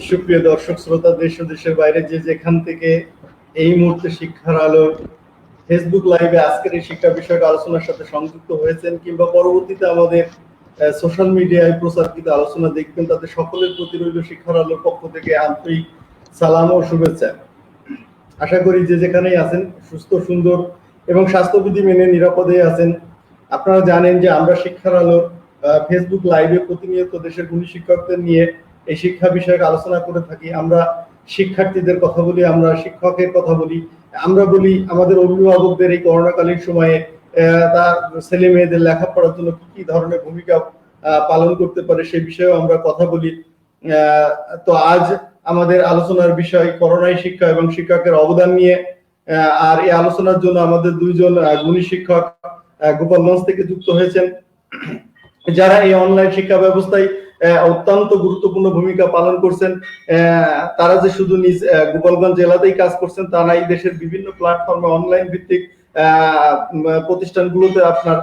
সুপ্রিয় দর্শক শ্রোতা, দেশ ও দেশের বাইরে যে যেখান থেকে এই মুহূর্তে শিক্ষার আলো ফেসবুক লাইভে আজকের এই শিক্ষা বিষয়ক আলোচনার সাথে সংযুক্ত হয়েছেন কিংবা পরবর্তীতে আমাদের সোশ্যাল মিডিয়ায় প্রচারিত আলোচনা দেখবেন, তাদের সকলের প্রতি রইল শিক্ষার আলোর পক্ষ থেকে আন্তরিক সালাম ও শুভেচ্ছা। আশা করি যে যেখানেই আছেন সুস্থ, সুন্দর এবং স্বাস্থ্যবিধি মেনে নিরাপদে আছেন। আপনারা জানেন যে আমরা শিক্ষার আলো ফেসবুক লাইভে প্রতিনিয়ত দেশের গুণী শিক্ষকদের নিয়ে এই শিক্ষা বিষয়ক আলোচনা করে থাকি। আমরা শিক্ষার্থীদের কথা বলি, আমরা শিক্ষকের কথা বলি, আমরা বলি আমাদের অভিভাবকদের এই করোনাকালীন সময়ে তার ছেলে মেয়েদের লেখাপড়ার জন্য কি কি ধরনের ভূমিকা পালন করতে পারে সে বিষয়েও আমরা কথা বলি। তো আজ আমাদের আলোচনার বিষয় করোনায় শিক্ষা এবং শিক্ষকের অবদান নিয়ে। আর এই আলোচনার জন্য আমাদের দুইজন গুণী শিক্ষক গোপালগঞ্জ থেকে যুক্ত হয়েছেন, যারা এই অনলাইন শিক্ষা ব্যবস্থায় অত্যন্ত গুরুত্বপূর্ণ ভূমিকা পালন করছেন। তারা যে শুধু নিজ গোপালগঞ্জ জেলাতেই কাজ করছেন তা নাই, দেশের বিভিন্ন প্ল্যাটফর্মে অনলাইন ভিত্তিক প্রতিষ্ঠানগুলোতে আপনার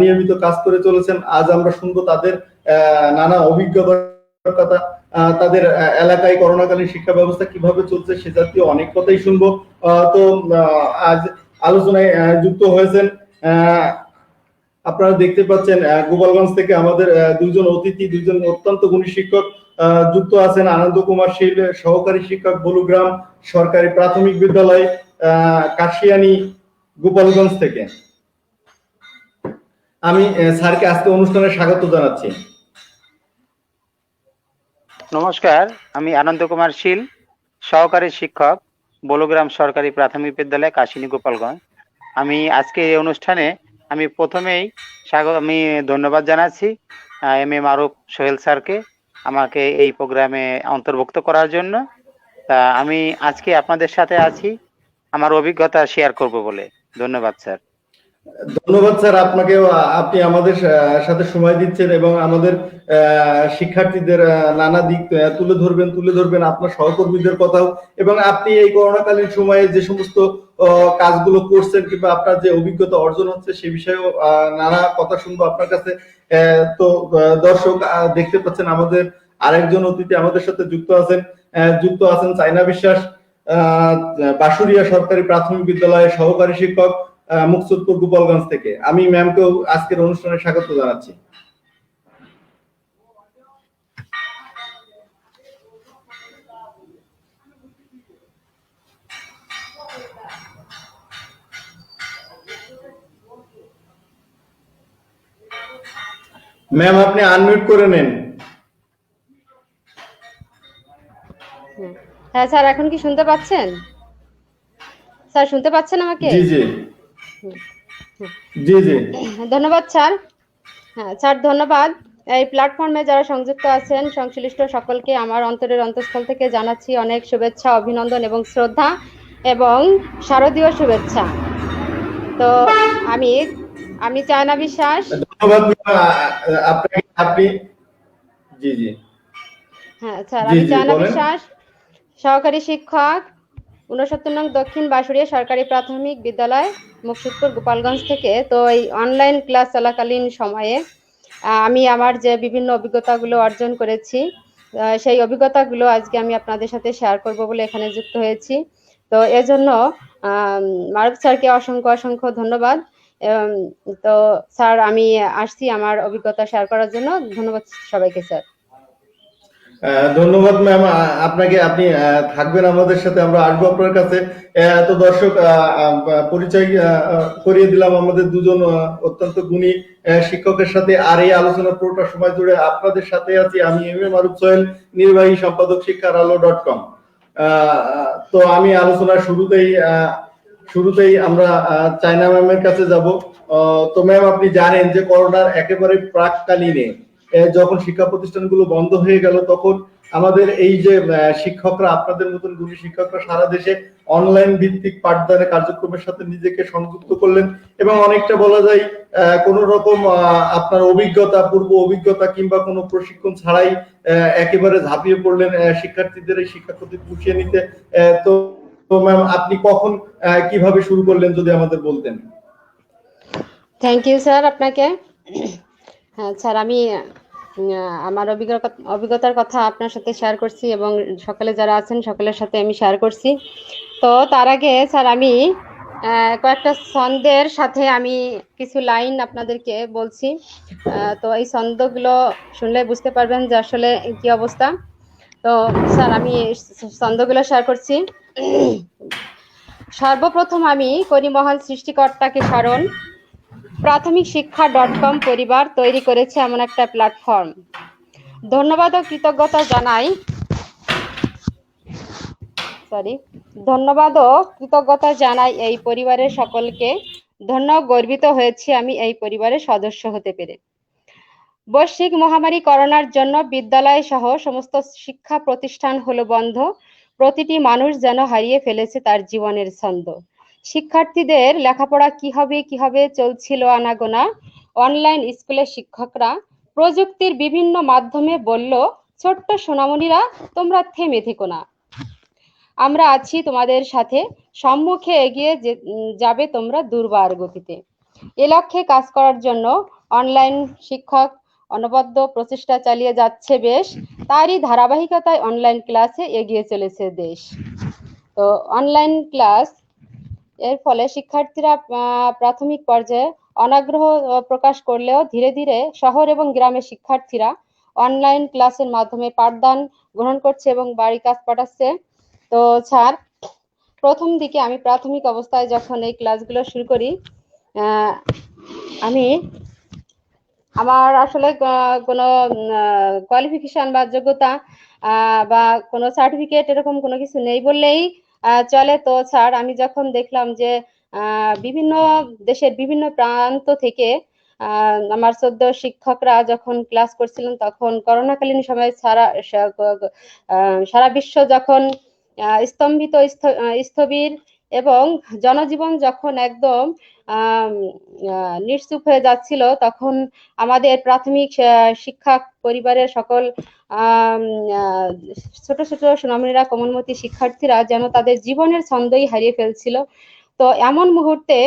নিয়মিত কাজ করে চলেছেন। আজ আমরা শুনবো তাদের নানা অভিজ্ঞতার কথা, তাদের এলাকায় করোনাকালীন শিক্ষা ব্যবস্থা কিভাবে চলছে সে জাতীয় অনেক কথাই শুনবো। তো আজ আলোচনায় যুক্ত হয়েছেন, আপনারা দেখতে পাচ্ছেন গোপালগঞ্জ থেকে আমাদের দুইজন অতিথি, দুইজন অত্যন্ত গুণী শিক্ষক যুক্ত আছেন। আনন্দ কুমার শীল, সহকারী শিক্ষক, বলুগ্রাম সরকারি প্রাথমিক বিদ্যালয়, কাশিয়ানী, গোপালগঞ্জ থেকে। আমি স্যারকে আজকে অনুষ্ঠানে স্বাগত জানাচ্ছি। নমস্কার, আমি আনন্দ কুমার শীল, সহকারী শিক্ষক, বলুগ্রাম সরকারি প্রাথমিক বিদ্যালয়, কাশিয়ানী, গোপালগঞ্জ। আমি আজকে এই অনুষ্ঠানে আমি প্রথমেই আমি ধন্যবাদ জানাচ্ছি এম এ মারুফ সোহেল স্যারকে আমাকে এই প্রোগ্রামে অন্তর্ভুক্ত করার জন্য। তা আমি আজকে আপনাদের সাথে আছি আমার অভিজ্ঞতা শেয়ার করব বলে। ধন্যবাদ স্যার। ধন্যবাদ স্যার আপনাকেও, আপনি আমাদের সাথে সময় দিচ্ছেন এবং আমাদের শিক্ষার্থীদের নানা দিক তুলে ধরবেন আপনার সহকর্মীদের কথাও, এবং আপনি এই করোনাকালীন সময়ে যে সমস্ত কাজগুলো করছেন কিংবা আপনার যে অভিজ্ঞতা অর্জন হচ্ছে সে বিষয়েও নানা কথা শুনবো আপনার কাছে। তো দর্শক দেখতে পাচ্ছেন আমাদের আরেকজন অতিথি আমাদের সাথে যুক্ত আছেন চায়না বিশ্বাস, বাঁশুড়িয়া সরকারি প্রাথমিক বিদ্যালয়ের সহকারী শিক্ষক, মুকসুদপুর, গোপালগঞ্জ থেকে। আমি ম্যামকেও আজকের অনুষ্ঠানে স্বাগত জানাচ্ছি। ম্যাম আপনি আনমিউট করে নেন। হ্যাঁ স্যার, এখন কি শুনতে পাচ্ছেন? স্যার শুনতে পাচ্ছেন আমাকে? জি জি জি জি ধন্যবাদ স্যার। হ্যাঁ স্যার, ধন্যবাদ। এই প্ল্যাটফর্মে যারা সংযুক্ত আছেন সংশ্লিষ্ট সকলকে আমার অন্তরের অন্তঃস্থল থেকে জানাচ্ছি অনেক শুভেচ্ছা, অভিনন্দন এবং শ্রদ্ধা এবং শারদীয় শুভেচ্ছা। তো আমি চায়না বিশ্বাস। ধন্যবাদ আপনাকে। আপনি জি জি হ্যাঁ স্যার, আমি চায়না বিশ্বাস, সহকারী শিক্ষক, 69 নং দক্ষিণ বাঁশুড়িয়া সরকারি প্রাথমিক বিদ্যালয়, মুকসুদপুর, গোপালগঞ্জ থেকে। তো এই অনলাইন ক্লাস চলাকালীন সময়ে আমি আমার যে বিভিন্ন অভিজ্ঞতাগুলো অর্জন করেছি সেই অভিজ্ঞতাগুলো আজকে আমি আপনাদের সাথে শেয়ার করব বলে এখানে যুক্ত হয়েছি। তো এজন্য মারুফ স্যারকে অসংখ্য ধন্যবাদ। তো স্যার, আমি আসছি আমার অভিজ্ঞতা শেয়ার করার জন্য। ধন্যবাদ সবাইকে স্যার। ধন্যবাদ ম্যাম আপনাকে। আপনি থাকবেন আমাদের সাথে, আমরা আসবো আপনার কাছে। তো দর্শক পরিচয় করিয়ে দিলাম আমাদের দুজন অত্যন্ত গুণী শিক্ষকের সাথে। আর এই আলোচনা পুরোটা সময় জুড়ে আপনাদের সাথে আছি আমি এম এ মারুফ সোহেল, নির্বাহী সম্পাদক শিক্ষারআলো.com। তো আমি আলোচনার শুরুতেই আমরা চায়না ম্যামের কাছে যাব। তো ম্যাম আপনি জানেন যে করোনার একেবারে প্রাককালীনে যখন শিক্ষা প্রতিষ্ঠানগুলো বন্ধ হয়ে গেল তখন আমাদের এই যে শিক্ষকরা, আপনাদের মতন গুণী শিক্ষকরা সারা দেশে অনলাইন ভিত্তিক পাঠদানের কার্যক্রমের সাথে নিজেকে সংযুক্ত করলেন এবং অনেকটা বলা যায় কোন রকম আপনার পূর্ব অভিজ্ঞতা কিংবা কোনো প্রশিক্ষণ ছাড়াই একেবারে ঝাঁপিয়ে পড়লেন শিক্ষার্থীদের এই শিক্ষা প্রতি পুষিয়ে নিতে। তো ম্যাম আপনি কখন কিভাবে শুরু করলেন যদি আমাদের বলতেন। থ্যাংক ইউ স্যার আপনাকে। হ্যাঁ স্যার, আমি আমার অভিজ্ঞতার কথা আপনার সাথে শেয়ার করছি এবং সকলে যারা আছেন সকলের সাথে আমি শেয়ার করছি। তো তার আগে স্যার আমি কয়েকটা ছন্দের সাথে আমি কিছু লাইন আপনাদেরকে বলছি। তো এই ছন্দগুলো শুনলে বুঝতে পারবেন যে আসলে কি অবস্থা। তো স্যার আমি ছন্দগুলো শেয়ার করছি। সর্বপ্রথম আমি করি মহান সৃষ্টিকর্তাকে স্মরণ। প্রাথমিক শিক্ষা .com পরিবার তৈরি করেছে এমন একটা প্ল্যাটফর্ম। ধন্যবাদ ও কৃতজ্ঞতা জানাই এই পরিবারের সকলকে। ধন্য গর্বিত হয়েছি আমি এই পরিবারের সদস্য হতে পেরে। বৈশ্বিক মহামারী করোনার জন্য বিদ্যালয় সহ সমস্ত শিক্ষা প্রতিষ্ঠান হলো বন্ধ। প্রতিটি মানুষ যেন হারিয়ে ফেলেছে তার জীবনের ছন্দ। শিক্ষার্থীদের লেখাপড়া কিভাবে চলছিল আনাগোনা। অনলাইন স্কুলের শিক্ষকরা প্রযুক্তির বিভিন্ন মাধ্যমে বলল, ছোট্ট সোনামণিরা তোমরা থেমে থেকো না, আমরা আছি তোমাদের সাথে, সম্মুখে এগিয়ে যাবে তোমরা দুর্বার গতিতে। এ লক্ষ্যে কাজ করার জন্য অনলাইন শিক্ষক অনবদ্য প্রচেষ্টা চালিয়ে যাচ্ছে বেশ। তারই ধারাবাহিকতায় অনলাইন ক্লাসে এগিয়ে চলেছে দেশ। তো অনলাইন ক্লাস এর ফলে শিক্ষার্থীরা প্রাথমিক পর্যায়ে অনাগ্রহ প্রকাশ করলেও ধীরে ধীরে শহর এবং গ্রামের শিক্ষার্থীরা অনলাইন ক্লাসের মাধ্যমে পাঠদান গ্রহণ করছে এবং বাড়ি কাজ পাঠাচ্ছে। তো স্যার, প্রথম দিকে আমি প্রাথমিক অবস্থায় যখন এই ক্লাসগুলো শুরু করি, আমার আসলে কোনো কোয়ালিফিকেশন বা যোগ্যতা বা কোনো সার্টিফিকেট এরকম কোনো কিছু নেই বললেই চলে। তো স্যার, আমি যখন দেখলাম যে বিভিন্ন দেশের বিভিন্ন প্রান্ত থেকে আমার শ্রদ্ধ শিক্ষকরা যখন ক্লাস করছিলেন, তখন করোনাকালীন সময় সারা বিশ্ব যখন স্তম্ভিত স্থবির এবং জনজীবন যখন একদম নিশ্চুপ হয়ে যাচ্ছিল, তখন আমাদের প্রাথমিক শিক্ষা পরিবারের সকল ছোট ছোট সোনামণিরা, কোমলমতি শিক্ষার্থীরা যেন তাদের জীবনের ছন্দই হারিয়ে ফেলছিল। তো এমন মুহূর্তে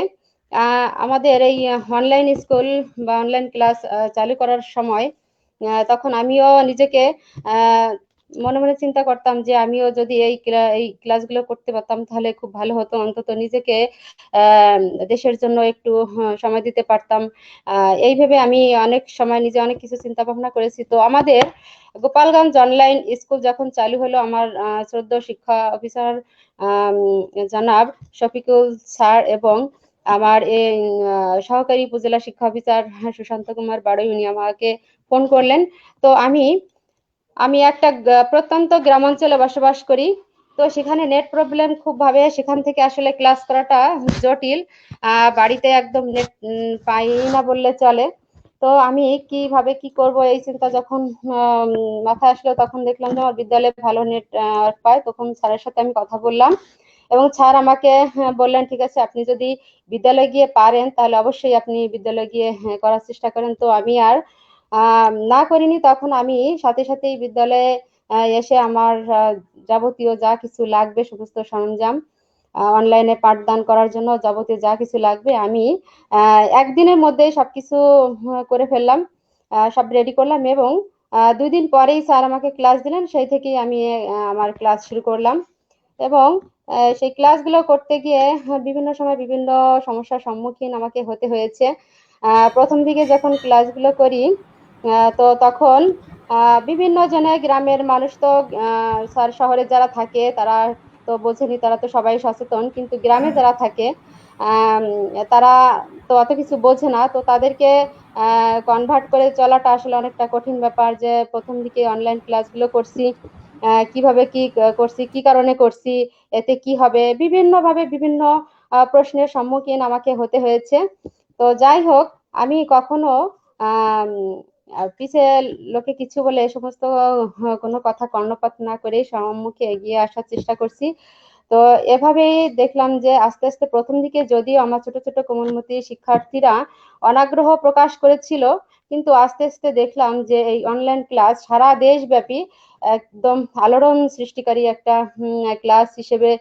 আমাদের এই অনলাইন স্কুল বা অনলাইন ক্লাস চালু করার সময় তখন আমিও নিজেকে মনে মনে চিন্তা করতাম যে আমিও যদি এই ক্লাসগুলো করতে পারতাম তাহলে খুব ভালো হতো, অন্তত নিজেকে দেশের জন্য একটু সময় দিতে পারতাম। এই ভেবে আমি অনেক সময় নিজে অনেক কিছু চিন্তা ভাবনা করেছি। তো আমাদের গোপালগঞ্জ অনলাইন স্কুল যখন চালু হলো, আমার শ্রদ্ধেয় শিক্ষা অফিসার জনাব শফিকুল স্যার এবং আমার এই সহকারী উপজেলা শিক্ষা অফিসার সুশান্ত কুমার বাড়ই, উনি আমাকে ফোন করলেন। তো আমি একটা প্রত্যন্ত গ্রামাঞ্চলে বসবাস করি। তো সেখানে নেট প্রবলেম খুব ভাবে, সেখান থেকে আসলে ক্লাস করাটা জটিল। বাড়িতে একদম নেট পাই না বললে চলে। তো আমি কিভাবে কি করব এই চিন্তা যখন মাথায় আসলো, তখন দেখলাম যে আমার বিদ্যালয়ে ভালো নেট পায়। তখন স্যারের সাথে আমি কথা বললাম এবং স্যার আমাকে বললেন, ঠিক আছে, আপনি যদি বিদ্যালয়ে গিয়ে পারেন তাহলে অবশ্যই আপনি বিদ্যালয়ে গিয়ে করার চেষ্টা করেন। তো আমি আর না করিনি। তখন আমি সাথে সাথেই বিদ্যালয়ে এসে আমার যাবতীয় যা কিছু লাগবে সমস্ত সরঞ্জাম, অনলাইনে পাঠদান করার জন্য যাবতীয় যা কিছু লাগবে আমি একদিনের মধ্যে সবকিছু করে ফেললাম, সব রেডি করলাম এবং 2 দিন পরেই স্যার আমাকে ক্লাস দিলেন। সেই থেকেই আমি আমার ক্লাস শুরু করলাম এবং সেই ক্লাসগুলো করতে গিয়ে বিভিন্ন সময় বিভিন্ন সমস্যার সম্মুখীন আমাকে হতে হয়েছে। প্রথম দিকে যখন ক্লাসগুলো করি তো তখন বিভিন্ন জনে, গ্রামের মানুষ তো স্যার শহরে যারা থাকে তারা তো বোঝেনি, তারা তো সবাই সচেতন, কিন্তু গ্রামে যারা থাকে তারা তো অত কিছু বোঝে না। তো তাদেরকে কনভার্ট করে চলাটা আসলে অনেকটা কঠিন ব্যাপার, যে প্রথম দিকে অনলাইন ক্লাসগুলো করছি, কিভাবে কি করছি, কি কারণে করছি, এতে কি হবে, বিভিন্নভাবে বিভিন্ন প্রশ্নের সম্মুখীন আমাকে হতে হয়েছে। তো যাই হোক, আমি কখনো পিছে লোকে কিছু বলে এ সমস্ত কোনো কথা কর্ণপাত না করে সম্মুখে এগিয়ে আসার চেষ্টা করছি। তো এভাবেই দেখলাম যে আস্তে আস্তে প্রথম দিকে যদিও আমার ছোট ছোট কোমলমতি শিক্ষার্থীরা অনাগ্রহ প্রকাশ করেছিল, কিন্তু আস্তে আস্তে দেখলাম যে এই অনলাইন ক্লাস সারা দেশব্যাপী একদম আলোড়ন সৃষ্টিকারী একটা ক্লাস হিসেবে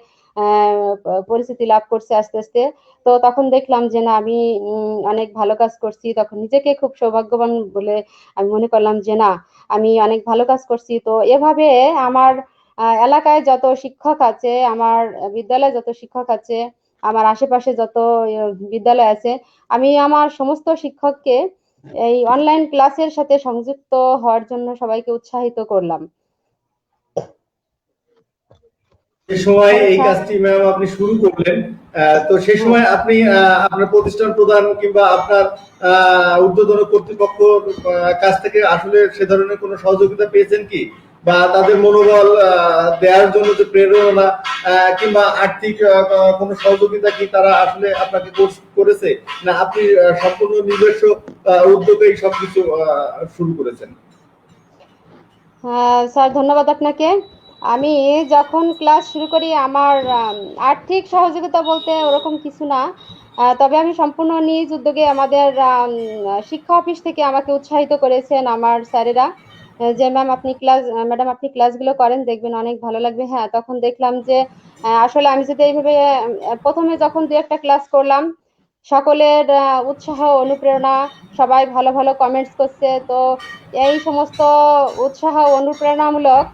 পরিচিতি লাভ করছে আস্তে আস্তে। তো তখন দেখলাম যে না, আমি অনেক ভালো কাজ করছি। তখন নিজেকে খুব সৌভাগ্যবান বলে আমি মনে করলাম যে না, আমি অনেক ভালো কাজ করছি। তো এভাবে আমার এলাকায় যত শিক্ষক আছে, আমার বিদ্যালয়ে যত শিক্ষক আছে, আমার আশেপাশে যত বিদ্যালয় আছে, আমি আমার সমস্ত শিক্ষককে এই অনলাইন ক্লাসের সাথে সংযুক্ত হওয়ার জন্য সবাইকে উৎসাহিত করলাম। যে সময় এই স্যার, কাজটি ম্যাম আপনি শুরু করলেন, তো সেই হ্যাঁ সময় আপনি আপনার প্রতিষ্ঠান প্রধান কিংবা আপনার ঊর্ধ্বতন কর্তৃপক্ষর কাছ থেকে আসলে সে ধরনের কোনো সহযোগিতা পেয়েছেন কি, বা তাদের মনোবল দেওয়ার জন্য যে প্রেরণা কিংবা আর্থিক কোনো সহযোগিতা কি তারা আসলে আপনাকে করেছে, না আপনি সম্পূর্ণ নিজস্ব উদ্যোগেই সবকিছু শুরু করেছেন? স্যার, ধন্যবাদ আপনাকে। আমি যখন ক্লাস শুরু করি, আমার আর্থিক সহযোগিতা বলতে ওরকম কিছু না। তবে আমি সম্পূর্ণ নিজ উদ্যোগে, আমাদের শিক্ষা অফিস থেকে আমাকে উৎসাহিত করেছেন আমার স্যারেরা, যে ম্যাডাম আপনি ক্লাসগুলো করেন, দেখবেন অনেক ভালো লাগবে। হ্যাঁ, তখন দেখলাম যে আসলে আমি যদি এইভাবে প্রথমে যখন দু একটা ক্লাস করলাম, সকলের উৎসাহ, অনুপ্রেরণা, সবাই ভালো ভালো কমেন্টস করছে। তো এই সমস্ত উৎসাহ, অনুপ্রেরণামূলক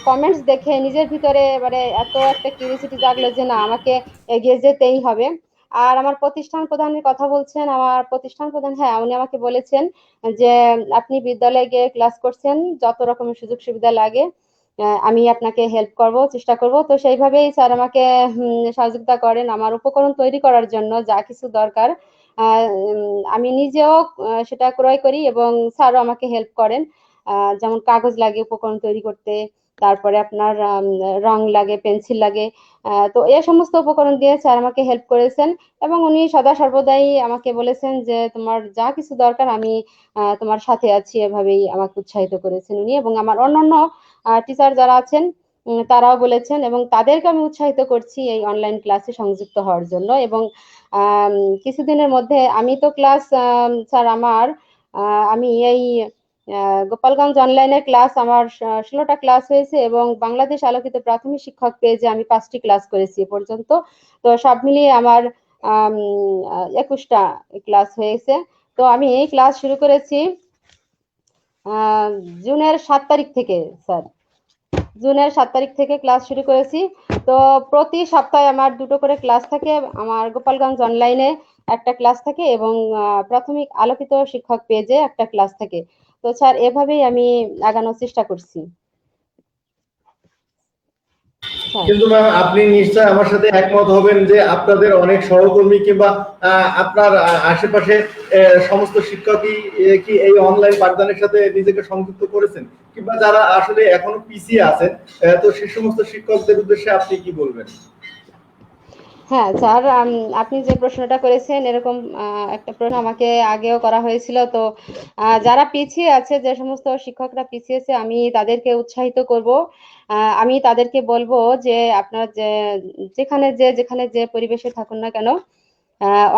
কমেন্টস দেখে নিজের ভিতরে এবারে এত একটা কিউরিওসিটি জাগলো যে না, আমাকে এগিয়ে যেতেই হবে। আর আমার প্রতিষ্ঠান প্রধানের কথা বলছেন, আমার প্রতিষ্ঠান প্রধান, হ্যাঁ, উনি আমাকে বলেছেন যে আপনি বিদ্যালয়ে গিয়ে ক্লাস করছেন, যত রকমের সুযোগ সুবিধা লাগে আমি আপনাকে হেল্প করব, চেষ্টা করব। তো সেইভাবেই স্যার আমাকে সহযোগিতা করেন আমার উপকরণ তৈরি করার জন্য, যা কিছু দরকার আমি নিজেও সেটা ক্রয় করি, এবং স্যারও আমাকে হেল্প করেন। যেমন কাগজ লাগে উপকরণ তৈরি করতে, তারপরে আপনার রং লাগে, পেন্সিল লাগে। তো এই সমস্ত উপকরণ দিয়ে স্যার আমাকে হেল্প করেছেন, এবং উনি সদা সর্বদাই আমাকে বলেছেন যে তোমার যা কিছু দরকার আমি তোমার সাথে আছি, এভাবেই আমাকে উৎসাহিত করেছেন উনি। এবং আমার অন্যান্য টিচার যারা আছেন তারাও বলেছেন, এবং তাদেরকে আমি উৎসাহিত করছি এই অনলাইন ক্লাসে সংযুক্ত হওয়ার জন্য। এবং কিছুদিনের মধ্যে আমি তো ক্লাস, স্যার আমার আমি এই গোপালগঞ্জ অনলাইনের ক্লাস আমার 16টা ক্লাস হয়েছে, এবং বাংলাদেশ আলোকিত প্রাথমিক শিক্ষক পেজে আমি 5টি ক্লাস করেছি এ পর্যন্ত। তো সব মিলিয়ে আমার 21টা ক্লাস হয়েছে। তো আমি এই ক্লাস শুরু করেছি জুনের 7 তারিখ থেকে। স্যার, জুনের 7 তারিখ থেকে ক্লাস শুরু করেছি। তো প্রতি সপ্তাহে আমার 2টো করে ক্লাস থাকে, আমার গোপালগঞ্জ অনলাইনে একটা ক্লাস থাকে, এবং প্রাথমিক আলোকিত শিক্ষক পেজে একটা ক্লাস থাকে। তো স্যার, এভাবেই আমি আগানোর চেষ্টা করছি স্যার। কিন্তু ম্যাম আপনি নিশ্চয় আমার সাথে একমত হবেন যে আপনাদের অনেক সহকর্মী কিংবা আপনার আশেপাশে সমস্ত শিক্ষকই কি এই অনলাইন পাঠদানের সাথে নিজেকে সংযুক্ত করেছেন, কিংবা যারা আসলে এখনো পিছিয়ে আছেন, তো সেই সমস্ত শিক্ষকদের উদ্দেশ্যে আপনি কি বলবেন? হ্যাঁ স্যার, আপনি যে প্রশ্নটা করেছেন, এরকম একটা প্রশ্ন আমাকে আগেও করা হয়েছিল। তো যারা পিছিয়ে আছে, যে সমস্ত শিক্ষকরা পিছিয়ে আছে, আমি তাদেরকে উৎসাহিত করব। আমি তাদেরকে বলবো যে আপনারা যেখানে যে পরিবেশে থাকুন না কেন,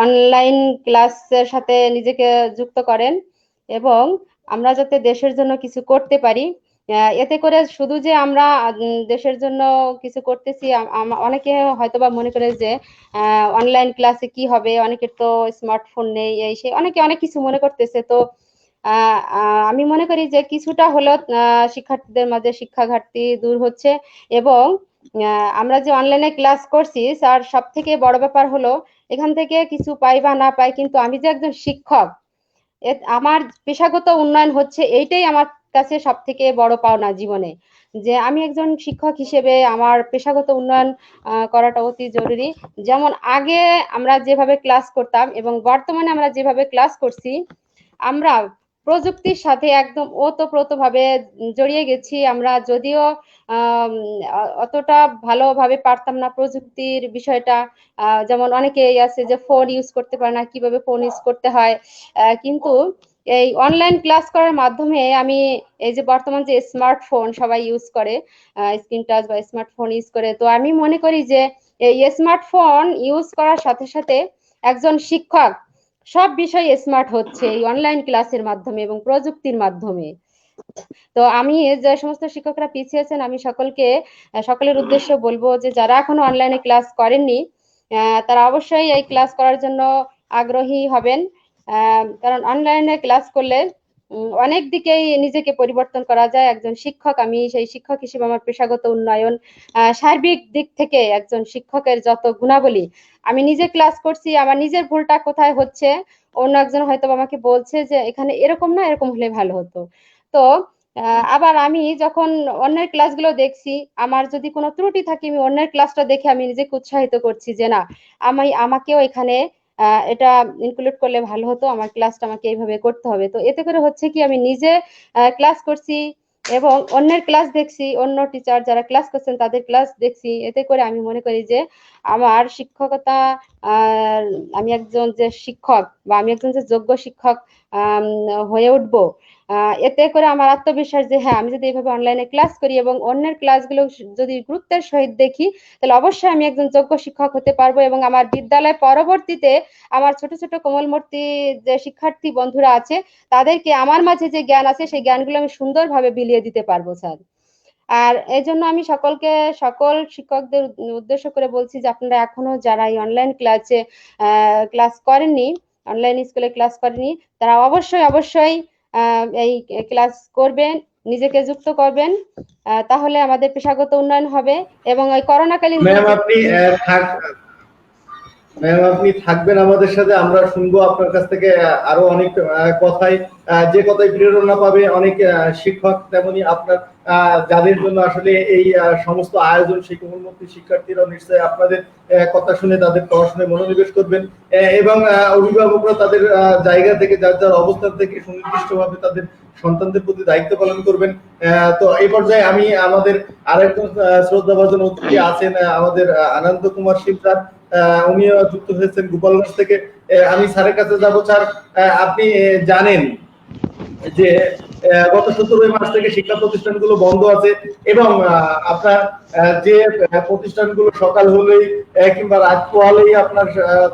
অনলাইন ক্লাসের সাথে নিজেকে যুক্ত করেন, এবং আমরা যাতে দেশের জন্য কিছু করতে পারি। এতে করে শুধু যে আমরা দেশের জন্য কিছু করতেছি, অনেকে হয়তোবা মনে করে যে অনলাইন ক্লাসে কি হবে, অনেকের তো স্মার্টফোন নেই, এই সেই অনেকে অনেক কিছু মনে করতেছে। তো আমি মনে করি যে কিছুটা হলেও শিক্ষার্থীদের মাঝে শিক্ষা ঘাটতি দূর হচ্ছে। এবং আমরা যে অনলাইনে ক্লাস করছি স্যার, সব থেকে বড় ব্যাপার হলো এখান থেকে কিছু পাই বা না পাই, কিন্তু আমি যে একজন শিক্ষক, আমার পেশাগত উন্নয়ন হচ্ছে, এইটাই আমার কাছে সব থেকে বড় পাওনা জীবনে, যে আমি একজন শিক্ষক হিসেবে আমার পেশাগত উন্নয়ন করাটা অতি জরুরি। যেমন আগে আমরা যেভাবে ক্লাস করতাম এবং বর্তমানে আমরা যেভাবে ক্লাস করছি, আমরা প্রযুক্তির সাথে একদম ওতপ্রোতভাবে জড়িয়ে গেছি। আমরা যদিও অতটা ভালোভাবে পারতাম না প্রযুক্তির বিষয়টা, যেমন অনেকেই আছে যে ফোন ইউজ করতে পারে না, কিভাবে ফোন ইউজ করতে হয়। কিন্তু এই অনলাইন ক্লাস করার মাধ্যমে আমি এই যে বর্তমান যে স্মার্টফোন সবাই ইউজ করে, স্ক্রিন টাচ বা স্মার্টফোন ইউজ করে, তো আমি মনে করি যে এই স্মার্টফোন ইউজ করার সাথে সাথে একজন শিক্ষক সব বিষয়ে স্মার্ট হচ্ছে এই অনলাইন ক্লাসের মাধ্যমে এবং প্রযুক্তির মাধ্যমে। তো আমি যে সমস্ত শিক্ষকরা পিছিয়ে আছেন, আমি সকলের উদ্দেশ্যে বলবো যে যারা এখনো অনলাইনে ক্লাস করেননি, তারা অবশ্যই এই ক্লাস করার জন্য আগ্রহী হবেন। কারণ অনলাইনে ক্লাস করলে অনেক দিকেই নিজেকে পরিবর্তন করা যায়। একজন শিক্ষক, আমি সেই শিক্ষক হিসেবে আমার পেশাগত উন্নয়ন, সার্বিক দিক থেকে একজন শিক্ষকের যত গুণাবলী, আমি নিজে ক্লাস করছি, আমার নিজের ভুলটা কোথায় হচ্ছে, অন্য একজন হয়তো আমাকে বলছে যে এখানে এরকম না, এরকম হলে ভালো হতো। তো আবার আমি যখন অন্যের ক্লাসগুলো দেখছি, আমার যদি কোনো ত্রুটি থাকে, আমি অন্যের ক্লাসটা দেখে আমি নিজেকে উৎসাহিত করছি যে না, আমাকেও এখানে এটা ইনক্লুড করলে ভালো হতো, আমার ক্লাসটা আমাকে এইভাবে করতে হবে। তো এতে করে হচ্ছে কি, আমি নিজে ক্লাস করছি এবং অন্যের ক্লাস দেখছি, অন্য টিচার যারা ক্লাস করছেন তাদের ক্লাস দেখছি। এতে করে আমি মনে করি যে আমার শিক্ষকতা, আমি একজন যে শিক্ষক বা আমি একজন যে যোগ্য শিক্ষক হয়ে উঠবো। এতে করে আমার আত্মবিশ্বাস যে হ্যাঁ, আমি যদি এইভাবে অনলাইনে ক্লাস করি এবং অন্যের ক্লাসগুলো যদি গুরুত্বের সহিত দেখি, তাহলে অবশ্যই আমি একজন যোগ্য শিক্ষক হতে পারবো এবং আমার বিদ্যালয় পরবর্তীতে আমার ছোট ছোট কোমলমূর্তি যে শিক্ষার্থী বন্ধুরা আছে, তাদেরকে আমার মাঝে যে জ্ঞান আছে সেই জ্ঞানগুলো আমি সুন্দরভাবে বিলিয়ে দিতে পারবো স্যার। আর এই জন্য আমি সকল শিক্ষকদের উদ্দেশ্য করে বলছি যে আপনারা এখনো যারা এই অনলাইন ক্লাস করেননি, অনলাইন স্কুলে ক্লাস করেনি, তারা অবশ্যই অবশ্যই এই ক্লাস করবেন, নিজেকে যুক্ত করবেন। তাহলে আমাদের পেশাগত উন্নয়ন হবে। এবং ওই করোনাকালীন ম্যাম আপনি ম্যাম আপনি থাকবেন আমাদের সাথে, আমরা শুনবো আপনার কাছ থেকে আরো অনেক কথাই, যে কথাই প্রেরণা পাবে অনেক শিক্ষক, তেমনি আপনার যাদের জন্য আসলে এই সমস্ত আয়োজন, সেই কোমলমতি শিক্ষার্থীরা নিশ্চয়ই আপনাদের কথা শুনে তাদের পড়াশোনায় মনোনিবেশ করবেন এবং অভিভাবকরা তাদের জায়গা থেকে, যার যার অবস্থান থেকে সুনির্দিষ্টভাবে তাদের সন্তানদের প্রতি দায়িত্ব পালন করবেন। তো এই পর্যায়ে আমি আমাদের আরেকজন শ্রদ্ধাভাজন অতিথি আছেন, আমাদের আনন্দ কুমার শীল স্যার, উনিও যুক্ত হয়েছেন গোপালগঞ্জ থেকে। আমি স্যারের কাছে যাব। স্যার, আপনি জানেন যে গত 17 মাস থেকে শিক্ষা প্রতিষ্ঠানগুলো বন্ধ আছে এবং আপনার যে প্রতিষ্ঠানগুলো সকাল হলেই কিংবা রাত পোহালেই আপনার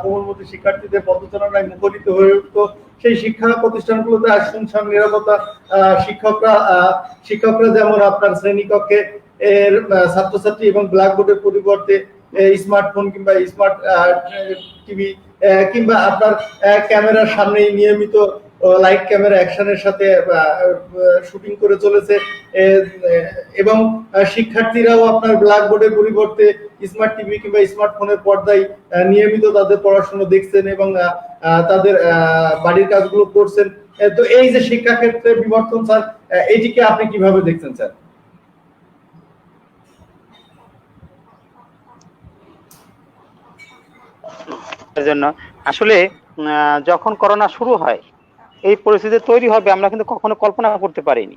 কোমলমতি শিক্ষার্থীদের পদচারণায় মুখরিত হয়ে উঠতো, সেই শিক্ষা প্রতিষ্ঠানগুলোতে আর শুনশান নীরবতা। শিক্ষকরা যেমন আপনার শ্রেণীকক্ষে ছাত্রছাত্রী এবং ব্ল্যাকবোর্ডের পরিবর্তে স্মার্টফোন কিংবা স্মার্ট টিভি কিংবা আপনার ক্যামেরার সামনে নিয়মিত লাইট ক্যামেরা অ্যাকশনের সাথে শুটিং করে চলেছে এবং শিক্ষার্থীরাও আপনার ব্ল্যাকবোর্ডের পরিবর্তে স্মার্ট টিভি কিংবা স্মার্টফোনের পর্দায় নিয়মিত তাদের পড়াশোনা দেখছেন এবং তাদের বাড়ির কাজগুলো করছেন। তো এই যে শিক্ষাক্ষেত্রে বিবর্তন স্যার, এইটিকে আপনি কিভাবে দেখছেন স্যার? জন্য আসলে যখন করোনা শুরু হয়, এই পরিস্থিতি তৈরি হবে আমরা কিন্তু কখনো কল্পনা করতে পারিনি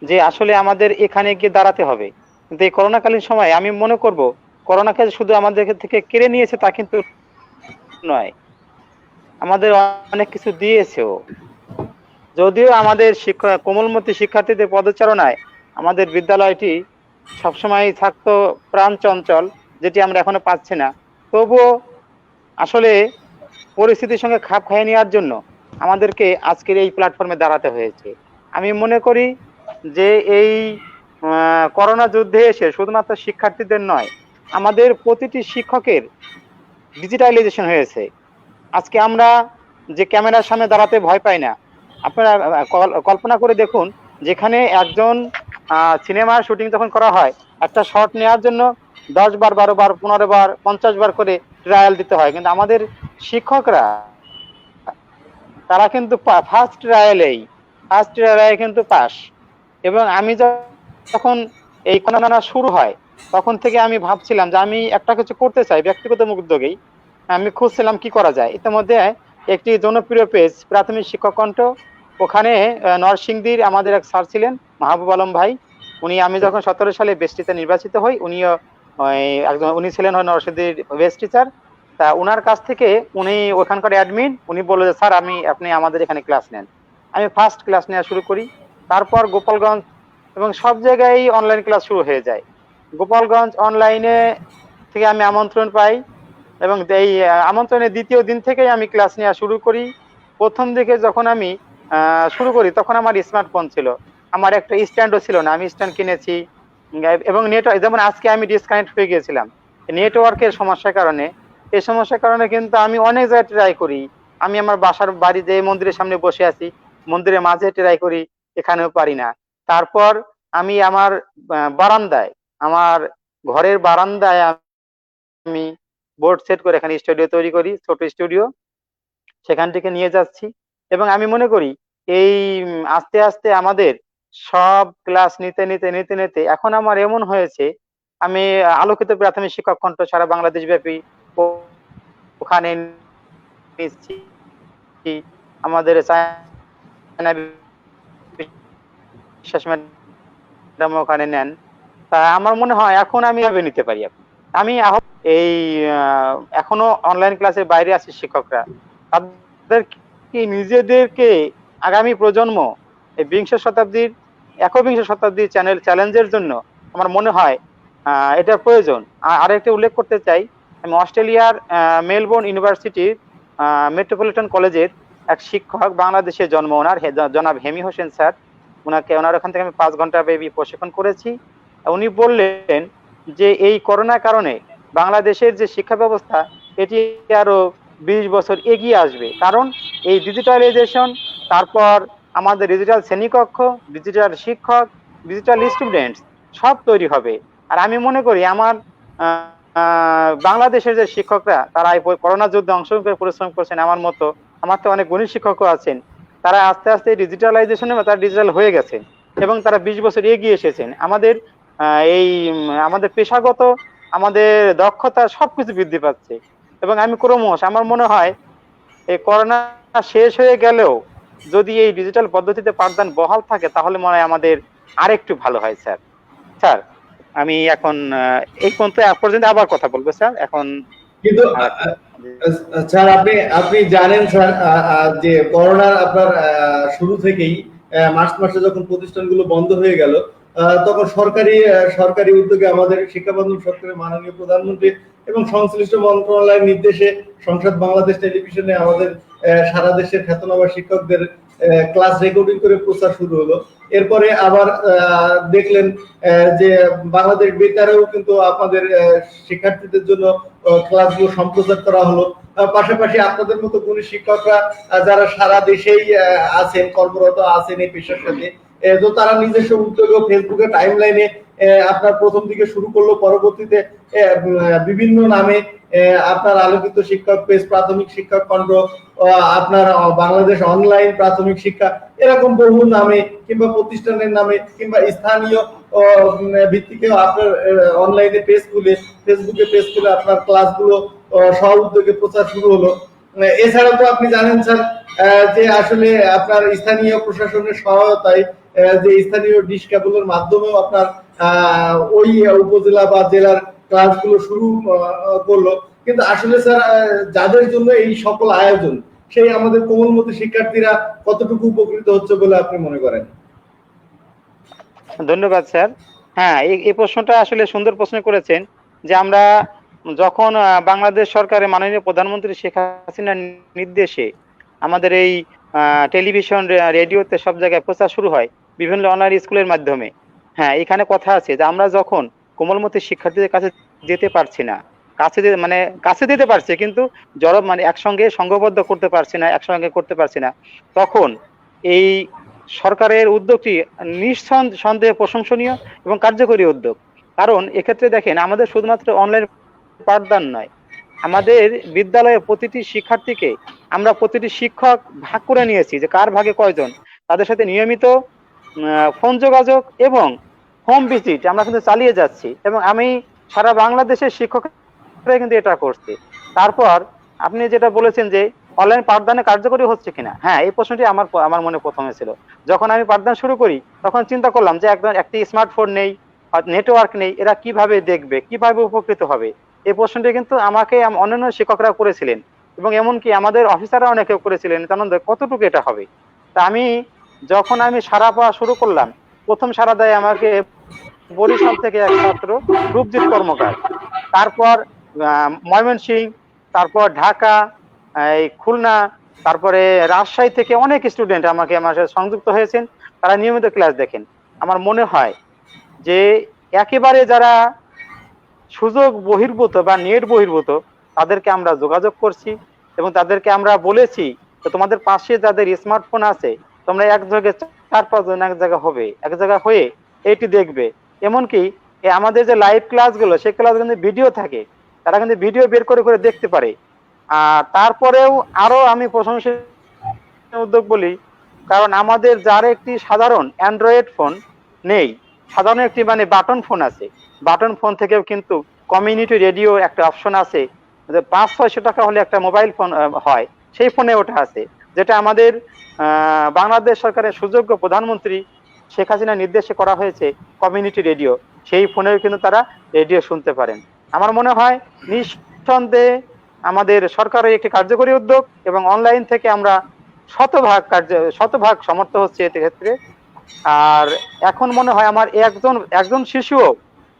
যে আসলে আমাদের এখানে গিয়ে দাঁড়াতে হবে। কিন্তু এই করোনাকালীন সময় আমি মনে করব করোনাকে শুধু আমাদের থেকে কেড়ে নিয়েছে তা কিন্তু নয়, আমাদের অনেক কিছু দিয়েছেও। যদিও আমাদের কোমলমতি শিক্ষার্থীদের পদচারণায় আমাদের বিদ্যালয়টি সবসময় থাকতো প্রাণ চঞ্চল, যেটি আমরা এখনো পাচ্ছি না, তবুও আসলে পরিস্থিতির সঙ্গে খাপ খাইয়ে নেওয়ার জন্য আমাদেরকে আজকের এই প্ল্যাটফর্মে দাঁড়াতে হয়েছে। আমি মনে করি যে এই করোনা যুদ্ধে এসে শুধুমাত্র শিক্ষার্থীদের নয়, আমাদের প্রতিটি শিক্ষকের ডিজিটালাইজেশন হয়েছে। আজকে আমরা যে ক্যামেরার সামনে দাঁড়াতে ভয় পাই না। আপনারা কল্পনা করে দেখুন, যেখানে একজন সিনেমার শুটিং যখন করা হয়, একটা শট নেওয়ার জন্য 10 বার, 12 বার, 15 বার, 50 বার করে ট্রায়াল দিতে হয়, কিন্তু আমাদের শিক্ষকরা তারা কিন্তু ফার্স্ট ট্রায়ালে কিন্তু পাস। এবং আমি যখন এই করোনা শুরু হয় তখন থেকে আমি ভাবছিলাম যে আমি একটা কিছু করতে চাই, ব্যক্তিগত উদ্যোগেই আমি খুঁজছিলাম কি করা যায়। ইতিমধ্যে একটি জনপ্রিয় পেজ প্রাথমিক শিক্ষক কণ্ঠ, ওখানে নরসিংদীর আমাদের এক স্যার ছিলেন মাহবুব আলম ভাই, আমি যখন 17 সালে বেস্টিতে নির্বাচিত হই, উনি ছিলেন নরসিংদীর বেস্ট টিচার। তা ওনার কাছ থেকে উনি ওখানকার অ্যাডমিন, উনি বললো যে স্যার আপনি আমাদের এখানে ক্লাস নেন। আমি ফার্স্ট ক্লাস নেওয়া শুরু করি। তারপর গোপালগঞ্জ এবং সব জায়গায় অনলাইন ক্লাস শুরু হয়ে যায়। গোপালগঞ্জ অনলাইনে থেকে আমি আমন্ত্রণ পাই এবং এই আমন্ত্রণের দ্বিতীয় দিন থেকেই আমি ক্লাস নেওয়া শুরু করি। প্রথম দিকে যখন আমি শুরু করি তখন আমার স্মার্টফোন ছিল, আমার একটা স্ট্যান্ডও ছিল না, আমি স্ট্যান্ড কিনেছি। এবং নেটওয়ার্ক, যেমন আজকে আমি ডিসকানেক্ট হয়ে গিয়েছিলাম নেটওয়ার্কের সমস্যার কারণে। এই সমস্যার কারণে কিন্তু আমি অনেক জায়গায় ট্রাই করি। আমি আমার বাসার বাড়ি যে মন্দিরের সামনে বসে আছি, মন্দিরের মাঝে ট্রাই করি, এখানেও পারি না। তারপর আমি আমার বারান্দায়, আমার ঘরের বারান্দায় আমি বোর্ড সেট করে এখানে স্টুডিও তৈরি করি, ছোট স্টুডিও, সেখান থেকে নিয়ে যাচ্ছি। এবং আমি মনে করি এই আস্তে আস্তে আমাদের সব ক্লাস নিতে নিতে নিতে নিতে এখন আমার এমন হয়েছে, আমি আলোকিত প্রাথমিক শিক্ষক কণ্ঠ সারা বাংলাদেশ ব্যাপী ওখানে নিচ্ছি, আমাদের চায়না বিশ্বাস ম্যাডাম ওখানে নেন। তা আমার মনে হয় এখন আমি ভাবে নিতে পারি। আমি এই এখনো অনলাইন ক্লাসের বাইরে আছি শিক্ষকরা, তাদের কি নিজেদেরকে আগামী প্রজন্ম এই একবিংশ শতাব্দীর চ্যালেঞ্জের জন্য আমার মনে হয় এটা প্রয়োজন। আরেকটা উল্লেখ করতে চাই, আমি অস্ট্রেলিয়ার মেলবোর্ন ইউনিভার্সিটির মেট্রোপলিটন কলেজের এক শিক্ষক, বাংলাদেশে জন্ম ওনার, জনাব হেমি হোসেন স্যার। ওনার ওখান থেকে আমি 5 ঘন্টা ব্যাপী প্রশিক্ষণ করেছি। উনি বললেন যে এই করোনার কারণে বাংলাদেশের যে শিক্ষা ব্যবস্থা এটি আরো 20 বছর এগিয়ে আসবে, কারণ এই ডিজিটালাইজেশন, তারপর আমাদের ডিজিটাল শ্রেণীকক্ষ, ডিজিটাল শিক্ষক, ডিজিটাল স্টুডেন্টস সব তৈরি হবে। আর আমি মনে করি আমার বাংলাদেশের যে শিক্ষকরা তারা এই করোনা যুদ্ধে অংশগ্রহণ করে পরিশ্রম করছেন, আমার তো অনেক গণিত শিক্ষকও আছেন, তারা আস্তে আস্তে ডিজিটালাইজেশনে তারা ডিজিটাল হয়ে গেছেন এবং তারা 20 বছর এগিয়ে এসেছেন। আমাদের পেশাগত, আমাদের দক্ষতা সবকিছু বৃদ্ধি পাচ্ছে। এবং আমি ক্রমশ, আমার মনে হয় এই করোনা শেষ হয়ে গেলেও যদি এই ডিজিটাল পদ্ধতিতে পাঠদান বহাল থাকে তাহলে মনে হয় আমাদের আরেকটু ভালো হয়। স্যার আমি এখন এই পর্যন্ত আবার কথা বলবো স্যার। এখন কিন্তু স্যার আপনি জানেন স্যার যে করোনার আপনার শুরু থেকেই মার্চ মাসে যখন প্রতিষ্ঠানগুলো বন্ধ হয়ে গেল, তখন সরকারি উদ্যোগে আমাদের শিক্ষা প্রতিষ্ঠান সরকারের মাননীয় প্রধানমন্ত্রী এবং সংশ্লিষ্ট মন্ত্রণালয়ের নির্দেশে সংসদ বাংলাদেশ টেলিভিশনে আমাদের সারা দেশের খ্যাতনামা শিক্ষকদের ক্লাস রেকর্ডিং করে প্রচার শুরু হলো। এরপরে আবার দেখলেন যে বাংলাদেশ বেতারেও কিন্তু আপনাদের শিক্ষার্থীদের জন্য ক্লাসগুলো সম্প্রচার করা হলো। পাশাপাশি আপনাদের মতো গুণী শিক্ষকরা যারা সারা দেশেই আছেন, কর্মরত আছেন এই পেশার সাথে, তো তারা নিজস্ব উদ্যোগে ফেসবুকে টাইমলাইনে আপনার প্রথম দিকে শুরু করলো, পরবর্তীতে বিভিন্ন নামে আপনার আলোকিত শিক্ষক পেজ, প্রাথমিক শিক্ষক খণ্ড, আপনার বাংলাদেশ অনলাইন প্রাথমিক শিক্ষা, এরকম বহু নামে কিংবা প্রতিষ্ঠানের নামে কিংবা স্থানীয় ভিত্তিকেও আপনার অনলাইনে পেজ খুলে, ফেসবুকে পেজ খুলে আপনার ক্লাসগুলো সহ উদ্যোগে প্রচার শুরু হলো। এছাড়া তো আপনি জানেন স্যার যে আসলে আপনার স্থানীয় প্রশাসনের সহায়তায় যে স্থানীয় ডিশ কেবলের মাধ্যমেও আপনার ওই উপজেলা বা জেলার ক্লাসগুলো শুরু করলো। কিন্তু আসলে স্যার যাদের জন্য এই সকল আয়োজন, সেই আমাদের কোমলমতি শিক্ষার্থীরা কতটুকু উপকৃত হচ্ছে বলে আপনি মনে করেন? ধন্যবাদ স্যার। হ্যাঁ, এই প্রশ্নটা আসলে সুন্দর প্রশ্ন করেছেন যে আমরা যখন বাংলাদেশ সরকারের মাননীয় প্রধানমন্ত্রী শেখ হাসিনার নির্দেশে আমাদের এই টেলিভিশন, রেডিওতে সব জায়গায় প্রচার শুরু হয় বিভিন্ন অনলাইন স্কুলের মাধ্যমে। হ্যাঁ, এখানে কথা আছে যে আমরা যখন কোমলমতি শিক্ষার্থীদের কাছে যেতে পারছি না, কাছে দিতে পারছে কিন্তু একসঙ্গে সংঘবদ্ধ করতে পারছি না, একসঙ্গে করতে পারছি না, তখন এই সরকারের উদ্যোগটি নিঃসন্দেহে প্রশংসনীয় এবং কার্যকরী উদ্যোগ। কারণ এক্ষেত্রে দেখেন, আমাদের শুধুমাত্র অনলাইন পাঠদান নয়, আমাদের বিদ্যালয়ে প্রতিটি শিক্ষার্থীকে আমরা প্রতিটি শিক্ষক ভাগ করে নিয়েছি যে কার ভাগে কয়জন, তাদের সাথে নিয়মিত ফোন যোগাযোগ এবং হোম ভিজিট আমরা কিন্তু চালিয়ে যাচ্ছি। এবং আমি সারা বাংলাদেশের শিক্ষকরা কিন্তু এটা করছি। তারপর আপনি যেটা বলেছেন যে অনলাইন পাঠদানে কার্যকরী হচ্ছে কিনা, হ্যাঁ, এই প্রশ্নটি আমার মনে প্রথমে ছিল। যখন আমি পাঠদান শুরু করি তখন চিন্তা করলাম যে একটি স্মার্টফোন নেই, নেটওয়ার্ক নেই, এরা কিভাবে দেখবে, কিভাবে উপকৃত হবে। এই প্রশ্নটি কিন্তু আমাকে অন্যান্য শিক্ষকরা করেছিলেন এবং এমনকি আমাদের অফিসাররা অনেকে করেছিলেন, কারণ কতটুকু এটা হবে। তা যখন আমি সাড়া পাওয়া শুরু করলাম, প্রথম সাড়া দেয় আমাকে বরিশাল থেকে এক ছাত্র রূপজিৎ কর্মকার, তারপর ময়মনসিংহ, তারপর ঢাকা, এই খুলনা, তারপরে রাজশাহী থেকে অনেক স্টুডেন্ট আমার সাথে সংযুক্ত হয়েছেন। তারা নিয়মিত ক্লাস দেখেন। আমার মনে হয় যে একেবারে যারা সুযোগ বহির্ভূত বা নেট বহির্ভূত তাদেরকে আমরা যোগাযোগ করছি এবং তাদেরকে আমরা বলেছি তো তোমাদের পাশে যাদের স্মার্টফোন আছে তোমরা এক জায়গায় 4-5 জন এক জায়গায় হবে, এক জায়গায় হয়ে এটি দেখবে। এমনকি আমাদের যে লাইভ ক্লাসগুলো সেই ক্লাস কিন্তু ভিডিও থাকে, তারা কিন্তু ভিডিও বের করে করে দেখতে পারে। আর তারপরেও আরো আমি প্রশংসনীয় উদ্যোগ বলি, কারণ আমাদের যার একটি সাধারণ অ্যান্ড্রয়েড ফোন নেই, সাধারণ একটি মানে বাটন ফোন আছে, বাটন ফোন থেকেও কিন্তু কমিউনিটি রেডিও একটা অপশন আছে, যে 500-600 টাকা হলে একটা মোবাইল ফোন হয়, সেই ফোনে ওটা আছে, যেটা আমাদের বাংলাদেশ সরকারের সুযোগ্য প্রধানমন্ত্রী শেখ হাসিনার নির্দেশে করা হয়েছে কমিউনিটি রেডিও, সেই ফোনেও কিন্তু তারা রেডিও শুনতে পারেন। আমার মনে হয় নিঃসন্দেহে আমাদের সরকারের একটি কার্যকরী উদ্যোগ এবং অনলাইন থেকে আমরা শতভাগ সমর্থ হচ্ছে এতে ক্ষেত্রে। আর এখন মনে হয় আমার একজন শিশুও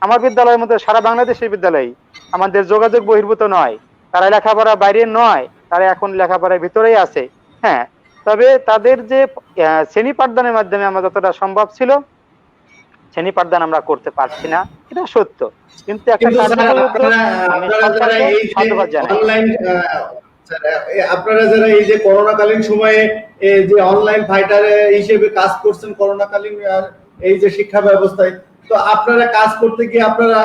আমার বিদ্যালয়ের মধ্যে সারা বাংলাদেশের বিদ্যালয় আমাদের যোগাযোগ বহির্ভূত নয়, তারা লেখাপড়া বাইরে নয়, তারা এখন লেখাপড়ার ভিতরেই আছে। হ্যাঁ, তবে তাদের যে শ্রেণী পাঠদানের মাধ্যমে আমরা যতটা সম্ভব ছিল শ্রেণী পাঠদান আমরা করতে পারছি না, এটা সত্য, কিন্তু একটা কার্যকরী উদ্যোগ আমি সরকারকে ধন্যবাদ জানাই। আপনারা যারা এই যে করোনাকালীন সময়ে যে অনলাইন ফাইটার হিসেবে কাজ করছেন করোনাকালীন এই যে শিক্ষা ব্যবস্থায়, তো আপনারা কাজ করতে গিয়ে আপনারা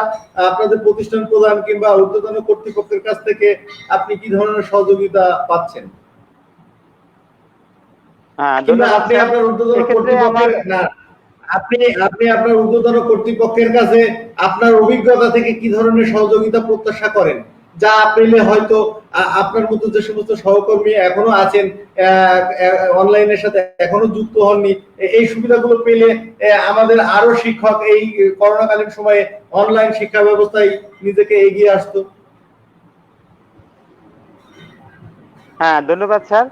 আপনাদের প্রতিষ্ঠান প্রধান কিংবা ঊর্ধ্বতন কর্তৃপক্ষের কাছ থেকে আপনি কি ধরনের সহযোগিতা পাচ্ছেন? আপনি আপনার ঊর্ধ্বতন কর্তৃপক্ষের আপনি আপনার ঊর্ধ্বতন কর্তৃপক্ষের কাছে আপনার অভিজ্ঞতা থেকে কি ধরনের সহযোগিতা প্রত্যাশা করেন, যা পেলে হয়তো আপনার মতো যে সমস্ত সহকর্মী এখনো আছেন অনলাইনের সাথে এখনো যুক্ত হননি, এই সুবিধাগুলো পেলে আমাদের আরো শিক্ষক এই করোনাকালীন সময়ে অনলাইন শিক্ষা ব্যবস্থায় নিজেকে এগিয়ে আসতো? হ্যাঁ, ধন্যবাদ স্যার,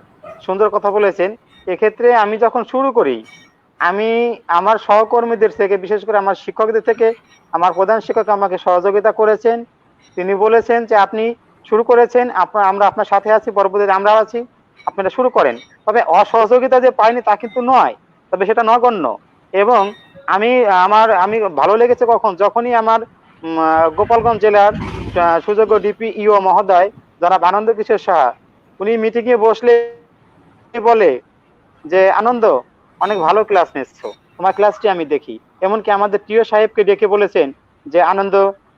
সুন্দর কথা বলেছেন। এক্ষেত্রে আমি যখন শুরু করি আমি আমার সহকর্মীদের থেকে, বিশেষ করে আমার শিক্ষকদের থেকে, আমার প্রধান শিক্ষক আমাকে সহযোগিতা করেছেন। তিনি বলেছেন যে আপনি শুরু করেছেন, আমরা আপনার সাথে আছি, পরবর্তীতে আমরাও আছি, আপনারা শুরু করেন। তবে অসহযোগিতা যে পাইনি তা কিন্তু নয়, তবে সেটা নগণ্য। এবং আমি ভালো লেগেছে যখনই আমার গোপালগঞ্জ জেলার সুযোগ্য ডিপিইও মহোদয় যারা আনন্দ কিশোর সাহা, উনি মিটিংয়ে বসলে বলে যে আনন্দ অনেক ভালো ক্লাস নিচ্ছো, তোমার ক্লাসটি আমি দেখি। এমনকি আমাদের টিও সাহেবকে ডেকে বলেছেন যে আনন্দ,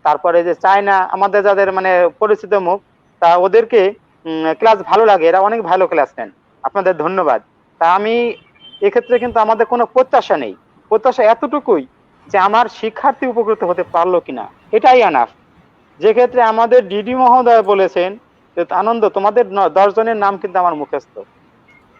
তারপরে যে চায়না আমাদের যাদের মানে পরিচিত মুখ, তা ওদেরকে ক্লাস ভালো লাগে, এরা অনেক ভালো ক্লাস নেন, আপনাদের ধন্যবাদ। তা আমি এক্ষেত্রে কিন্তু আমাদের কোনো প্রত্যাশা নেই, প্রত্যাশা এতটুকুই যে আমার শিক্ষার্থী উপকৃত হতে পারলো কিনা, এটাই আনাফ। যে ক্ষেত্রে আমাদের ডিডি মহোদয় বলেছেন যে আনন্দ তোমাদের 10 জনের নাম কিন্তু আমার মুখস্থ।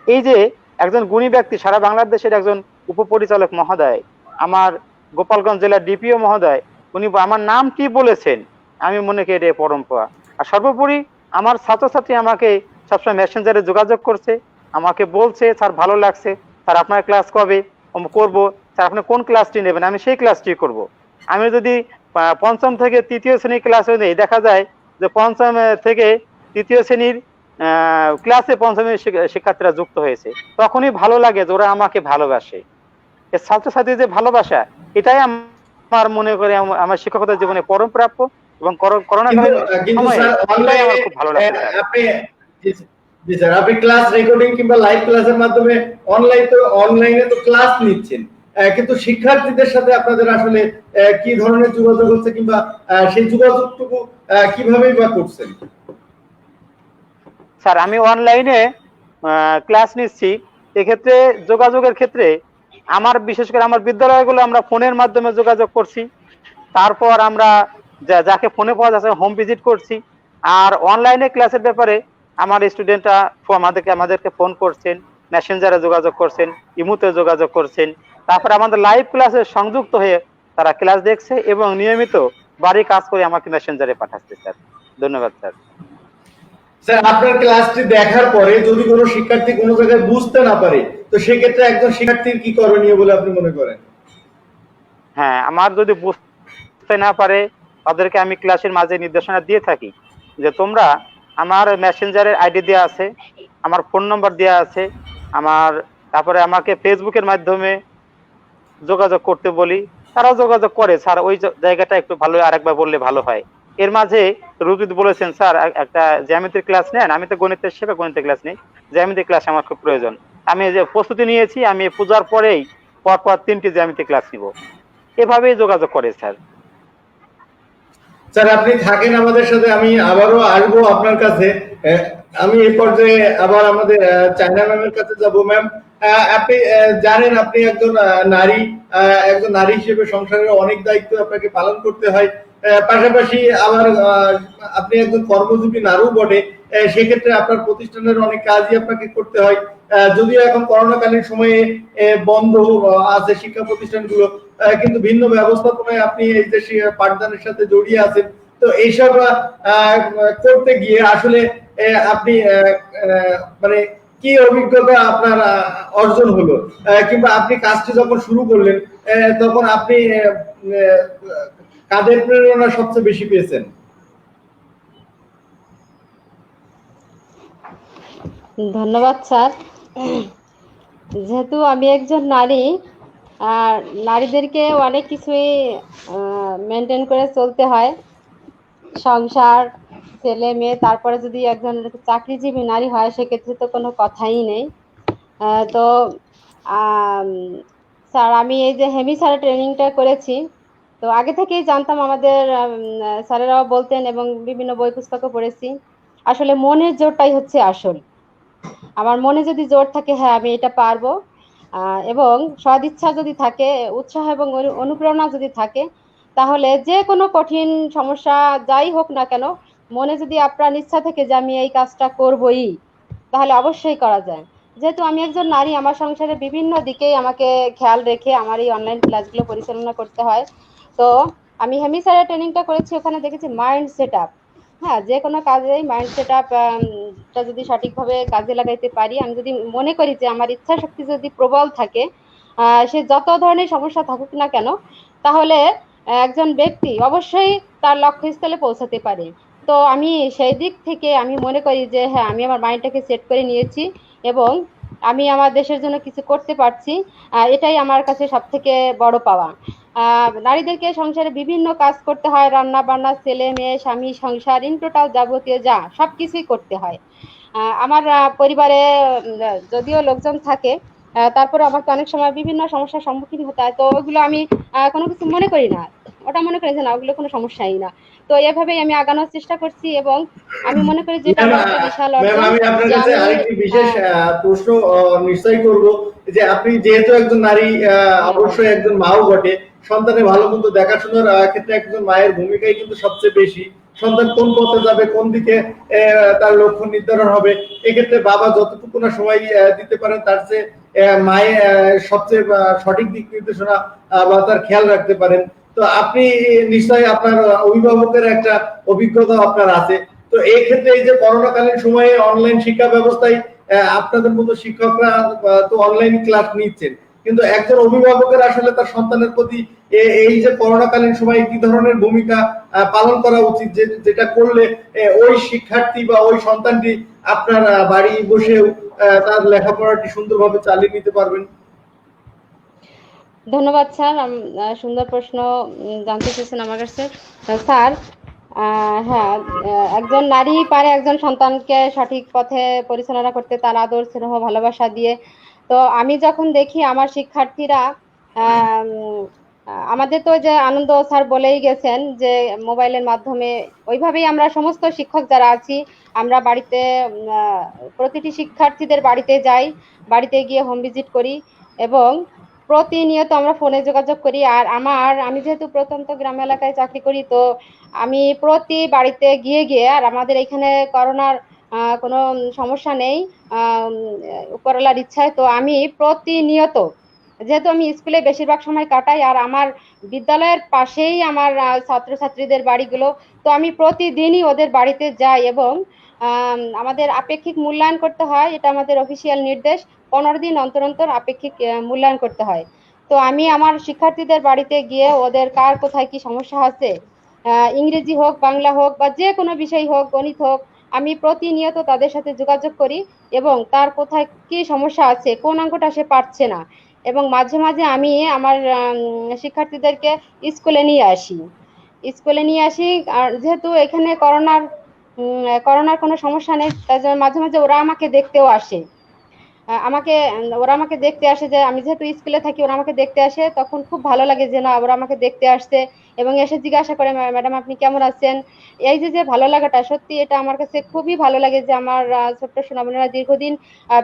এই যে একজন গুণী ব্যক্তি, সারা বাংলাদেশের একজন উপপরিচালক মহোদয়, আমার গোপালগঞ্জ জেলার ডিপিও মহোদয়, উনি আমার নাম কি বলেছেন, আমি মনে করি এটা পরম্পরা। আর সর্বোপরি আমার ছাত্রছাত্রী আমাকে সবসময় মেসেঞ্জারে যোগাযোগ করছে, আমাকে বলছে স্যার ভালো লাগছে, স্যার আপনার ক্লাস কবে করবো, স্যার আপনি কোন ক্লাসটি নেবেন, আমি সেই ক্লাসটি করব। আমি যদি 5ম থেকে 3য় শ্রেণীর ক্লাস নেই, দেখা যায় যে 5ম থেকে 3য় শ্রেণীর ক্লাসে 5ম শিক্ষার্থীরা যুক্ত হয়েছে, তখনই ভালো লাগে যে ওরা আমাকে ভালোবাসে। ছাত্রছাত্রীর যে ভালোবাসা, এটাই আমার মনে করে আমার শিক্ষকতার জীবনে পরম প্রাপ্য। এবং করোনাকালীন সময়ে এটাই আমার খুব ভালো লাগে। আপনি ক্লাস রেকর্ডিং কিংবা লাইভ ক্লাসের মাধ্যমে অনলাইনে তো ক্লাস নিচ্ছেন, কিন্তু শিক্ষার্থীদের সাথে আপনাদের আসলে কি ধরনের যোগাযোগ হচ্ছে কিংবা সেই যোগাযোগটুকু কিভাবে বা করছেন? স্যার আমি অনলাইনে ক্লাস নিচ্ছি, এক্ষেত্রে যোগাযোগের ক্ষেত্রে আমার বিশেষ করে আমার বিদ্যালয়গুলো আমরা ফোনের মাধ্যমে যোগাযোগ করছি, তারপর আমরা যাকে ফোনে পাওয়া যাচ্ছে হোম ভিজিট করছি। আর অনলাইনে ক্লাসের ব্যাপারে আমার স্টুডেন্টরা আমাদেরকে ফোন করছেন, মেসেঞ্জারে যোগাযোগ করছেন, ইমুতে যোগাযোগ করছেন, তারপরে আমাদের লাইভ ক্লাসে সংযুক্ত হয়ে তারা ক্লাস দেখছে এবং নিয়মিত বাড়ি কাজ করে আমাকে মেসেঞ্জারে পাঠাচ্ছে। স্যার ধন্যবাদ। স্যার আপনার ক্লাসটি দেখার পরে যদি কোনো শিক্ষার্থী কোনো জায়গায় বুঝতে না পারে, তো সেক্ষেত্রে একজন শিক্ষার্থীর কি করণীয় বলে আপনি মনে করেন? হ্যাঁ, আমার যদি বুঝতে না পারে তাদেরকে আমি ক্লাসের মাঝে নির্দেশনা দিয়ে থাকি যে তোমরা আমার মেসেঞ্জারের আইডি দেওয়া আছে, আমার ফোন নম্বর দেওয়া আছে, তারপরে আমাকে ফেসবুকের মাধ্যমে যোগাযোগ করতে বলি, তারাও যোগাযোগ করে। স্যার ওই জায়গাটা একটু ভালো আরেকবার বললে ভালো হয়। এর মাঝে রুজিত বলেছেন স্যার একটা জ্যামিতির ক্লাস নেন, আমি তো গণিতের সেবা গণিতের ক্লাস নেই, জ্যামিতির ক্লাস আমার খুব প্রয়োজন। আমি যে প্রস্তুতি নিয়েছি, আমি পূজার পরেই পরপর 3টি জ্যামিতি ক্লাস নিব। এভাবেই যোগাযোগ করে স্যার। স্যার আপনি থাকেন আমাদের সাথে, আমি আবারও আসবো আপনার কাছে। আমি এই পর্যায়ে আবার আমাদের চায়না ম্যামের কাছে যাব। ম্যাম, আপনি জানেন আপনি একজন নারী, একজন নারী হিসেবে সংসারের অনেক দায়িত্ব আপনাকে পালন করতে হয়। পাশাপাশি আবার আপনি একজন কর্মজীবী নারীও বটে। সেক্ষেত্রে আপনার প্রতিষ্ঠানের অনেক কাজই আপনাকে করতে হয়। যদিও এখন করোনাকালীন সময়ে বন্ধ আছে শিক্ষা প্রতিষ্ঠানগুলো, কিন্তু ভিন্ন ব্যবস্থাপনায় আপনি এই যে পাঠদানের সাথে জড়িয়ে আছেন। তো এইসব করতে গিয়ে আসলে আপনি মানে কি অভিজ্ঞতা আপনার অর্জন হলো, কিংবা আপনি কাজটি যখন শুরু করলেন তখন আপনি কাদের প্রেরণা সবচেয়ে বেশি পেয়েছেন? ধন্যবাদ স্যার। যেহেতু আমি একজন নারী, আর নারীদেরকে অনেক কিছুই মেনটেন করে চলতে হয়, সংসার, ছেলে মেয়ে, তারপরে যদি একজন চাকরিজীবী নারী হয় সেক্ষেত্রে তো কোনো কথাই নেই। তো আম, স্যার আমি এই যে হেমি স্যারের ট্রেনিংটা করেছি, তো আগে থেকেই জানতাম, আমাদের স্যারেরাও বলতেন এবং বিভিন্ন বই পুস্তকও পড়েছি। আসলে মনের জোরটাই হচ্ছে আসল। আমার মনে যদি জোর থাকে, হ্যাঁ আমি এটা পারবো, এবং সদিচ্ছা যদি থাকে, উৎসাহ এবং অনুপ্রেরণা যদি থাকে, তাহলে যে কোনো কঠিন সমস্যা যাই হোক না কেন, মনে যদি আপনার ইচ্ছা থেকে যে আমি এই কাজটা করবই, তাহলে অবশ্যই করা যায়। যেহেতু আমি একজন নারী, আমার সংসারে বিভিন্ন দিকেই আমাকে খেয়াল রেখে আমার এই অনলাইন ক্লাসগুলো পরিচালনা করতে হয়। তো আমি হেমি স্যারের ট্রেনিংটা করেছি, ওখানে দেখেছি মাইন্ড সেট আপ। হ্যাঁ, যে কোনো কাজেই মাইন্ড সেট আপ টা যদি সঠিকভাবে কাজে লাগাইতে পারি, আমি যদি মনে করি যে আমার ইচ্ছা শক্তি যদি প্রবল থাকে, সে যত ধরনের সমস্যা থাকুক না কেন, তাহলে একজন ব্যক্তি অবশ্যই তার লক্ষ্যস্থলে পৌঁছাতে পারে। তো আমি সেই দিক থেকে আমি মনে করি যে হ্যাঁ, আমি আমার মাইন্ডটাকে সেট করে নিয়েছি এবং আমি আমার দেশের জন্য কিছু করতে পারছি। এটাই আমার কাছে সব থেকে বড় পাওয়া। নারীদেরকে সংসারে বিভিন্ন কাজ করতে হয়, রান্না বান্না, ছেলে মেয়ে, স্বামী, সংসার, ইন টোটাল যাবতীয় যা সবকিছুই করতে হয়। আমার পরিবারে যদিও লোকজন থাকে, তারপরে আমাকে অনেক সময় বিভিন্ন সমস্যার সম্মুখীন হতে হয়। তো ওগুলো আমি কোনো কিছু মনে করি না, ওটা মনে করি যে না, ওগুলো কোনো সমস্যাই না। তো এভাবেই আমি আগানোর চেষ্টা করছি এবং আমি মনে করি যে এটা আমার একটা বিশাল ম্যাম, অর্জন। আমি আপনার যে কাছে আমি আরেকটি বিশেষ প্রশ্ন নিশ্চয়ই করব, যে আপনি যেহেতু একজন নারী, অবশ্যই একজন মাও বটে, সন্তানের ভালো মন্দ দেখাশোনার ক্ষেত্রে একজন মায়ের ভূমিকাই কিন্তু সবচেয়ে বেশি। সন্তান কোন পথে যাবে, কোন দিকে তার লক্ষ্য নির্ধারণ হবে, এক্ষেত্রে বাবা যতটুকু না সময় দিতে পারেন, তার চেয়ে মায়ের সবচেয়ে সঠিক দিক নির্দেশনা বা তার খেয়াল রাখতে পারেন। তো আপনি নিশ্চয়ই আপনার অভিভাবকের একটা অভিজ্ঞতা আপনার আছে। তো এই ক্ষেত্রে এই যে করোনাকালীন সময়ে অনলাইন শিক্ষা ব্যবস্থায় আপনাদের মতো শিক্ষকরা তো অনলাইন ক্লাস নিচ্ছেন, কিন্তু একজন অভিভাবকের আসলে তার সন্তানের প্রতি এই যে করোনাকালীন সময়ে কি ধরনের ভূমিকা পালন করা উচিত, যেটা করলে ওই শিক্ষার্থী বা ওই সন্তানটি আপনার বাড়ি বসেও তার লেখাপড়াটি সুন্দরভাবে চালিয়ে নিতে পারবেন? ধন্যবাদ স্যার। সুন্দর প্রশ্ন জানতে চেয়েছেন আমার কাছে। স্যার, হ্যাঁ, একজন নারী পারে একজন সন্তানকে সঠিক পথে পরিচালনা করতে, তার আদর স্নেহ ভালোবাসা দিয়ে। তো আমি যখন দেখি আমার শিক্ষার্থীরা, আম, আমাদের তো যে আনন্দ স্যার বলেই গেছেন যে মোবাইলের মাধ্যমে, ওইভাবেই আমরা সমস্ত শিক্ষক যারা আছি, আমরা বাড়িতে প্রতিটি শিক্ষার্থীদের বাড়িতে যাই, বাড়িতে গিয়ে হোম ভিজিট করি এবং প্রতিনিয়ত আমরা ফোনে যোগাযোগ করি। আর আমি যেহেতু প্রত্যন্ত গ্রাম এলাকায় চাকরি করি, তো আমি প্রতি বাড়িতে গিয়ে গিয়ে, আর আমাদের এখানে করোনার কোনো সমস্যা নেই, উপরওয়ালার ইচ্ছায়, তো আমি প্রতিনিয়ত, যেহেতু আমি স্কুলে বেশিরভাগ সময় কাটাই আর আমার বিদ্যালয়ের পাশেই আমার ছাত্রছাত্রীদের বাড়িগুলো, তো আমি প্রতিদিনই ওদের বাড়িতে যাই এবং আমাদের আপেক্ষিক মূল্যায়ন করতে হয়, এটা আমাদের অফিসিয়াল নির্দেশ। 15 দিন অন্তর অন্তর আপেক্ষিক মূল্যায়ন করতে হয়। তো আমি আমার শিক্ষার্থীদের বাড়িতে গিয়ে ওদের কার কোথায় কি সমস্যা আছে, ইংরেজি হোক, বাংলা হোক, বা যে কোনো বিষয় হোক, গণিত হোক, আমি প্রতিনিয়ত তাদের সাথে যোগাযোগ করি এবং তার কোথায় কি সমস্যা আছে, কোন অঙ্কটা সে পারছে না, এবং মাঝে মাঝে আমি আমার শিক্ষার্থীদেরকে স্কুলে নিয়ে আসি। আর যেহেতু এখানে করোনার কোনো সমস্যা নেই, তাই জন্য মাঝে মাঝে ওরা আমাকে দেখতেও আসে। ওরা আমাকে দেখতে আসে, যে আমি যেহেতু স্কুলে থাকি, ওরা আমাকে দেখতে আসে, তখন খুব ভালো লাগে যে না, ওরা আমাকে দেখতে আসছে এবং এসে জিজ্ঞাসা করে, ম্যাডাম আপনি কেমন আছেন? এই যে যে ভালো লাগাটা, সত্যি এটা আমার কাছে খুবই ভালো লাগে যে আমার ছোট্ট সোনামণিরা দীর্ঘদিন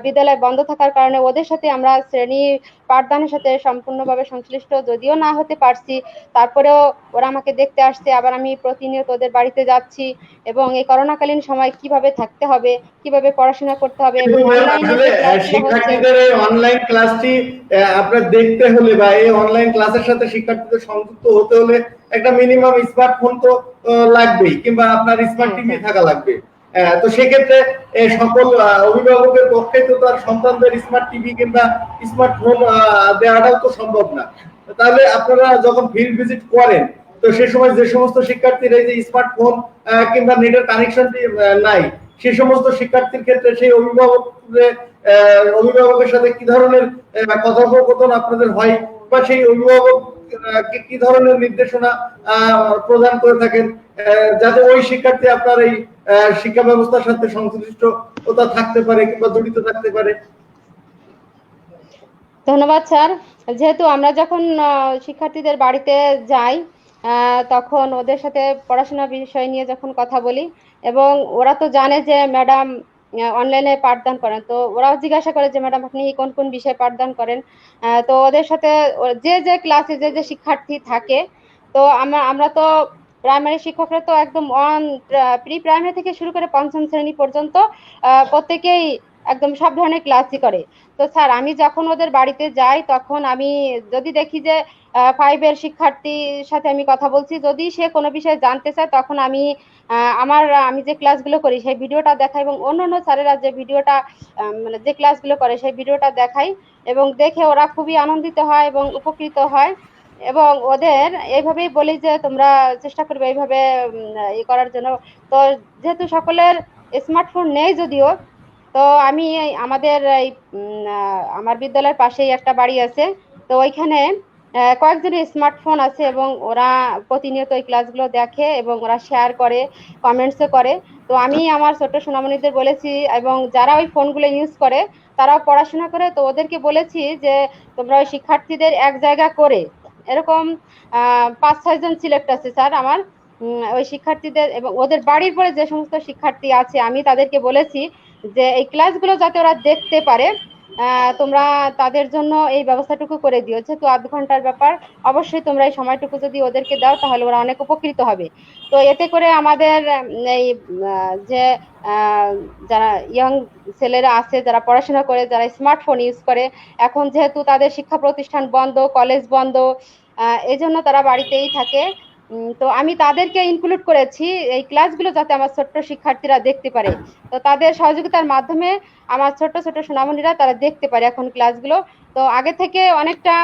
বিদ্যালয় বন্ধ থাকার কারণে ওদের সাথে আমরা শ্রেণী পাঠদানের সাথে সম্পূর্ণভাবে সংশ্লিষ্ট যদিও না হতে পারছি, তারপরেও ওরা আমাকে দেখতে আসছে। আবার আমি প্রতিনিয়ত ওদের বাড়িতে যাচ্ছি এবং এই করোনাকালীন সময় কিভাবে থাকতে হবে, কিভাবে পড়াশোনা করতে হবে এবং অনলাইনে যে ক্লাসগুলো হচ্ছে, শিক্ষার্থীদের এই অনলাইন ক্লাসটি আপনার দেখতে হলে বা এই অনলাইন ক্লাসের সাথে শিক্ষার্থীদের সংযুক্ত হতে হলে একটা মিনিমাম স্মার্টফোন তো লাগবেই, কিংবা আপনার স্মার্ট টিভি থাকা লাগবে। তো সেক্ষেত্রে সকল অভিভাবকের পক্ষে তো তার সন্তানদের স্মার্ট টিভি কিংবা স্মার্টফোন দেওয়াটাও তো সম্ভব না। তাহলে আপনারা যখন ফিল্ড ভিজিট করেন, তো সে সময় যে সমস্ত শিক্ষার্থীর এই যে স্মার্টফোন কিংবা নেটের কানেকশনটি নাই, সেই সমস্ত শিক্ষার্থীর ক্ষেত্রে সেই অভিভাবকের সাথে কি ধরনের কথোপকথন আপনাদের হয়, বা সেই অভিভাবক কি ধরনের নির্দেশনা প্রদান করে থাকেন, যাতে ওই শিক্ষার্থী আপনার এই শিক্ষা ব্যবস্থার সাথে সংশ্লিষ্টতা থাকতে পারে কিংবা জড়িত থাকতে পারে? ধন্যবাদ স্যার। যেহেতু আমরা যখন শিক্ষার্থীদের বাড়িতে যাই, তখন ওদের সাথে পড়াশোনা বিষয় নিয়ে যখন কথা বলি, এবং ওরা তো জানে যে ম্যাডাম অনলাইনে পাঠদান করেন, তো ওরাও জিজ্ঞাসা করে যে ম্যাডাম আপনি কোন কোন বিষয়ে পাঠদান করেন। তো ওদের সাথে যে যে ক্লাসে যে যে শিক্ষার্থী থাকে, তো আমরা তো প্রাইমারি শিক্ষকরা তো একদম প্রি প্রাইমারি থেকে শুরু করে পঞ্চম শ্রেণী পর্যন্ত প্রত্যেকেই একদম সব ধরনের ক্লাসই করে। তো স্যার আমি যখন ওদের বাড়িতে যাই, তখন আমি যদি দেখি যে 5 এর শিক্ষার্থীর সাথে আমি কথা বলছি, যদি সে কোনো বিষয়ে জানতে চায়, তখন আমি আমি যে ক্লাসগুলো করি সেই ভিডিওটা দেখাই, এবং অন্য স্যারেরা যে ভিডিওটা মানে যে ক্লাসগুলো করে সেই ভিডিওটা দেখাই, এবং দেখে ওরা খুবই আনন্দিত হয় এবং উপকৃত হয়। এবং ওদের এইভাবেই বলি যে তোমরা চেষ্টা করবে এইভাবে করার জন্য। তো যেহেতু সকলের স্মার্টফোন নেই যদিও, তো আমি আমার বিদ্যালয়ের পাশেই একটা বাড়ি আছে, তো ওইখানে কয়েকজনের স্মার্টফোন আছে এবং ওরা প্রতিনিয়ত এই ক্লাসগুলো দেখে এবং ওরা শেয়ার করে, কমেন্টসও করে। তো আমি আমার ছোট সোনামণিদের বলেছি, এবং যারা ওই ফোনগুলো ইউজ করে তারাও পড়াশোনা করে, তো ওদেরকে বলেছি যে তোমরা ওই শিক্ষার্থীদের এক জায়গা করে, এরকম 5-6 জন সিলেক্ট আছে স্যার আমার, ওই শিক্ষার্থীদের এবং ওদের বাড়ির পরে যে সমস্ত শিক্ষার্থী আছে আমি তাদেরকে বলেছি যে এই ক্লাসগুলো যাতে ওরা দেখতে পারে, তোমরা তাদের জন্য এই ব্যবস্থাটুকু করে দিও। যেহেতু আধ ঘন্টার ব্যাপার, অবশ্যই তোমরা এই সময়টুকু যদি ওদেরকে দাও তাহলে ওরা অনেক উপকৃত হবে। তো এতে করে আমাদের এই যে যারা ইয়াং ছেলেরা আছে, যারা পড়াশোনা করে, যারা স্মার্টফোন ইউজ করে, এখন যেহেতু তাদের শিক্ষা প্রতিষ্ঠান বন্ধ, কলেজ বন্ধ, এই জন্য তারা বাড়িতেই থাকে। তো আমি তাদেরকে ইনক্লুড করেছি এই ক্লাসগুলো যাতে আমার ছোট্ট শিক্ষার্থীরা দেখতে পারে। তো তাদের সহযোগিতার মাধ্যমে আমার ছোট ছোট সোনামণিরা তারা দেখতে পারে এখন ক্লাসগুলো। তো আগে থেকে অনেকটা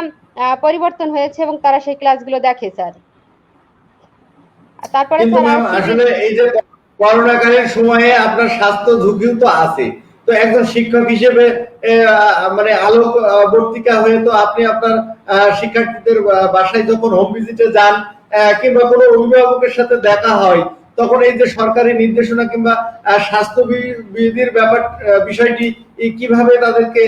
পরিবর্তন হয়েছে এবং তারা সেই ক্লাসগুলো দেখে স্যার। তারপরে কিন্তু ম্যাম আসলে এই যে করোনাকালীন সময়ে আপনার স্বাস্থ্য ঝুঁকিও তো আছে, তো একজন শিক্ষক হিসেবে মানে আলোকবর্তিকা হয়ে তো আপনি আপনার শিক্ষার্থীদের বাসায় যখন হোম ভিজিটে যান কিংবা কোনো অভিভাবকের সাথে দেখা হয়, তখন এই যে সরকারি নির্দেশনা কিংবা স্বাস্থ্য বিধির বিষয়টি কিভাবে তাদেরকে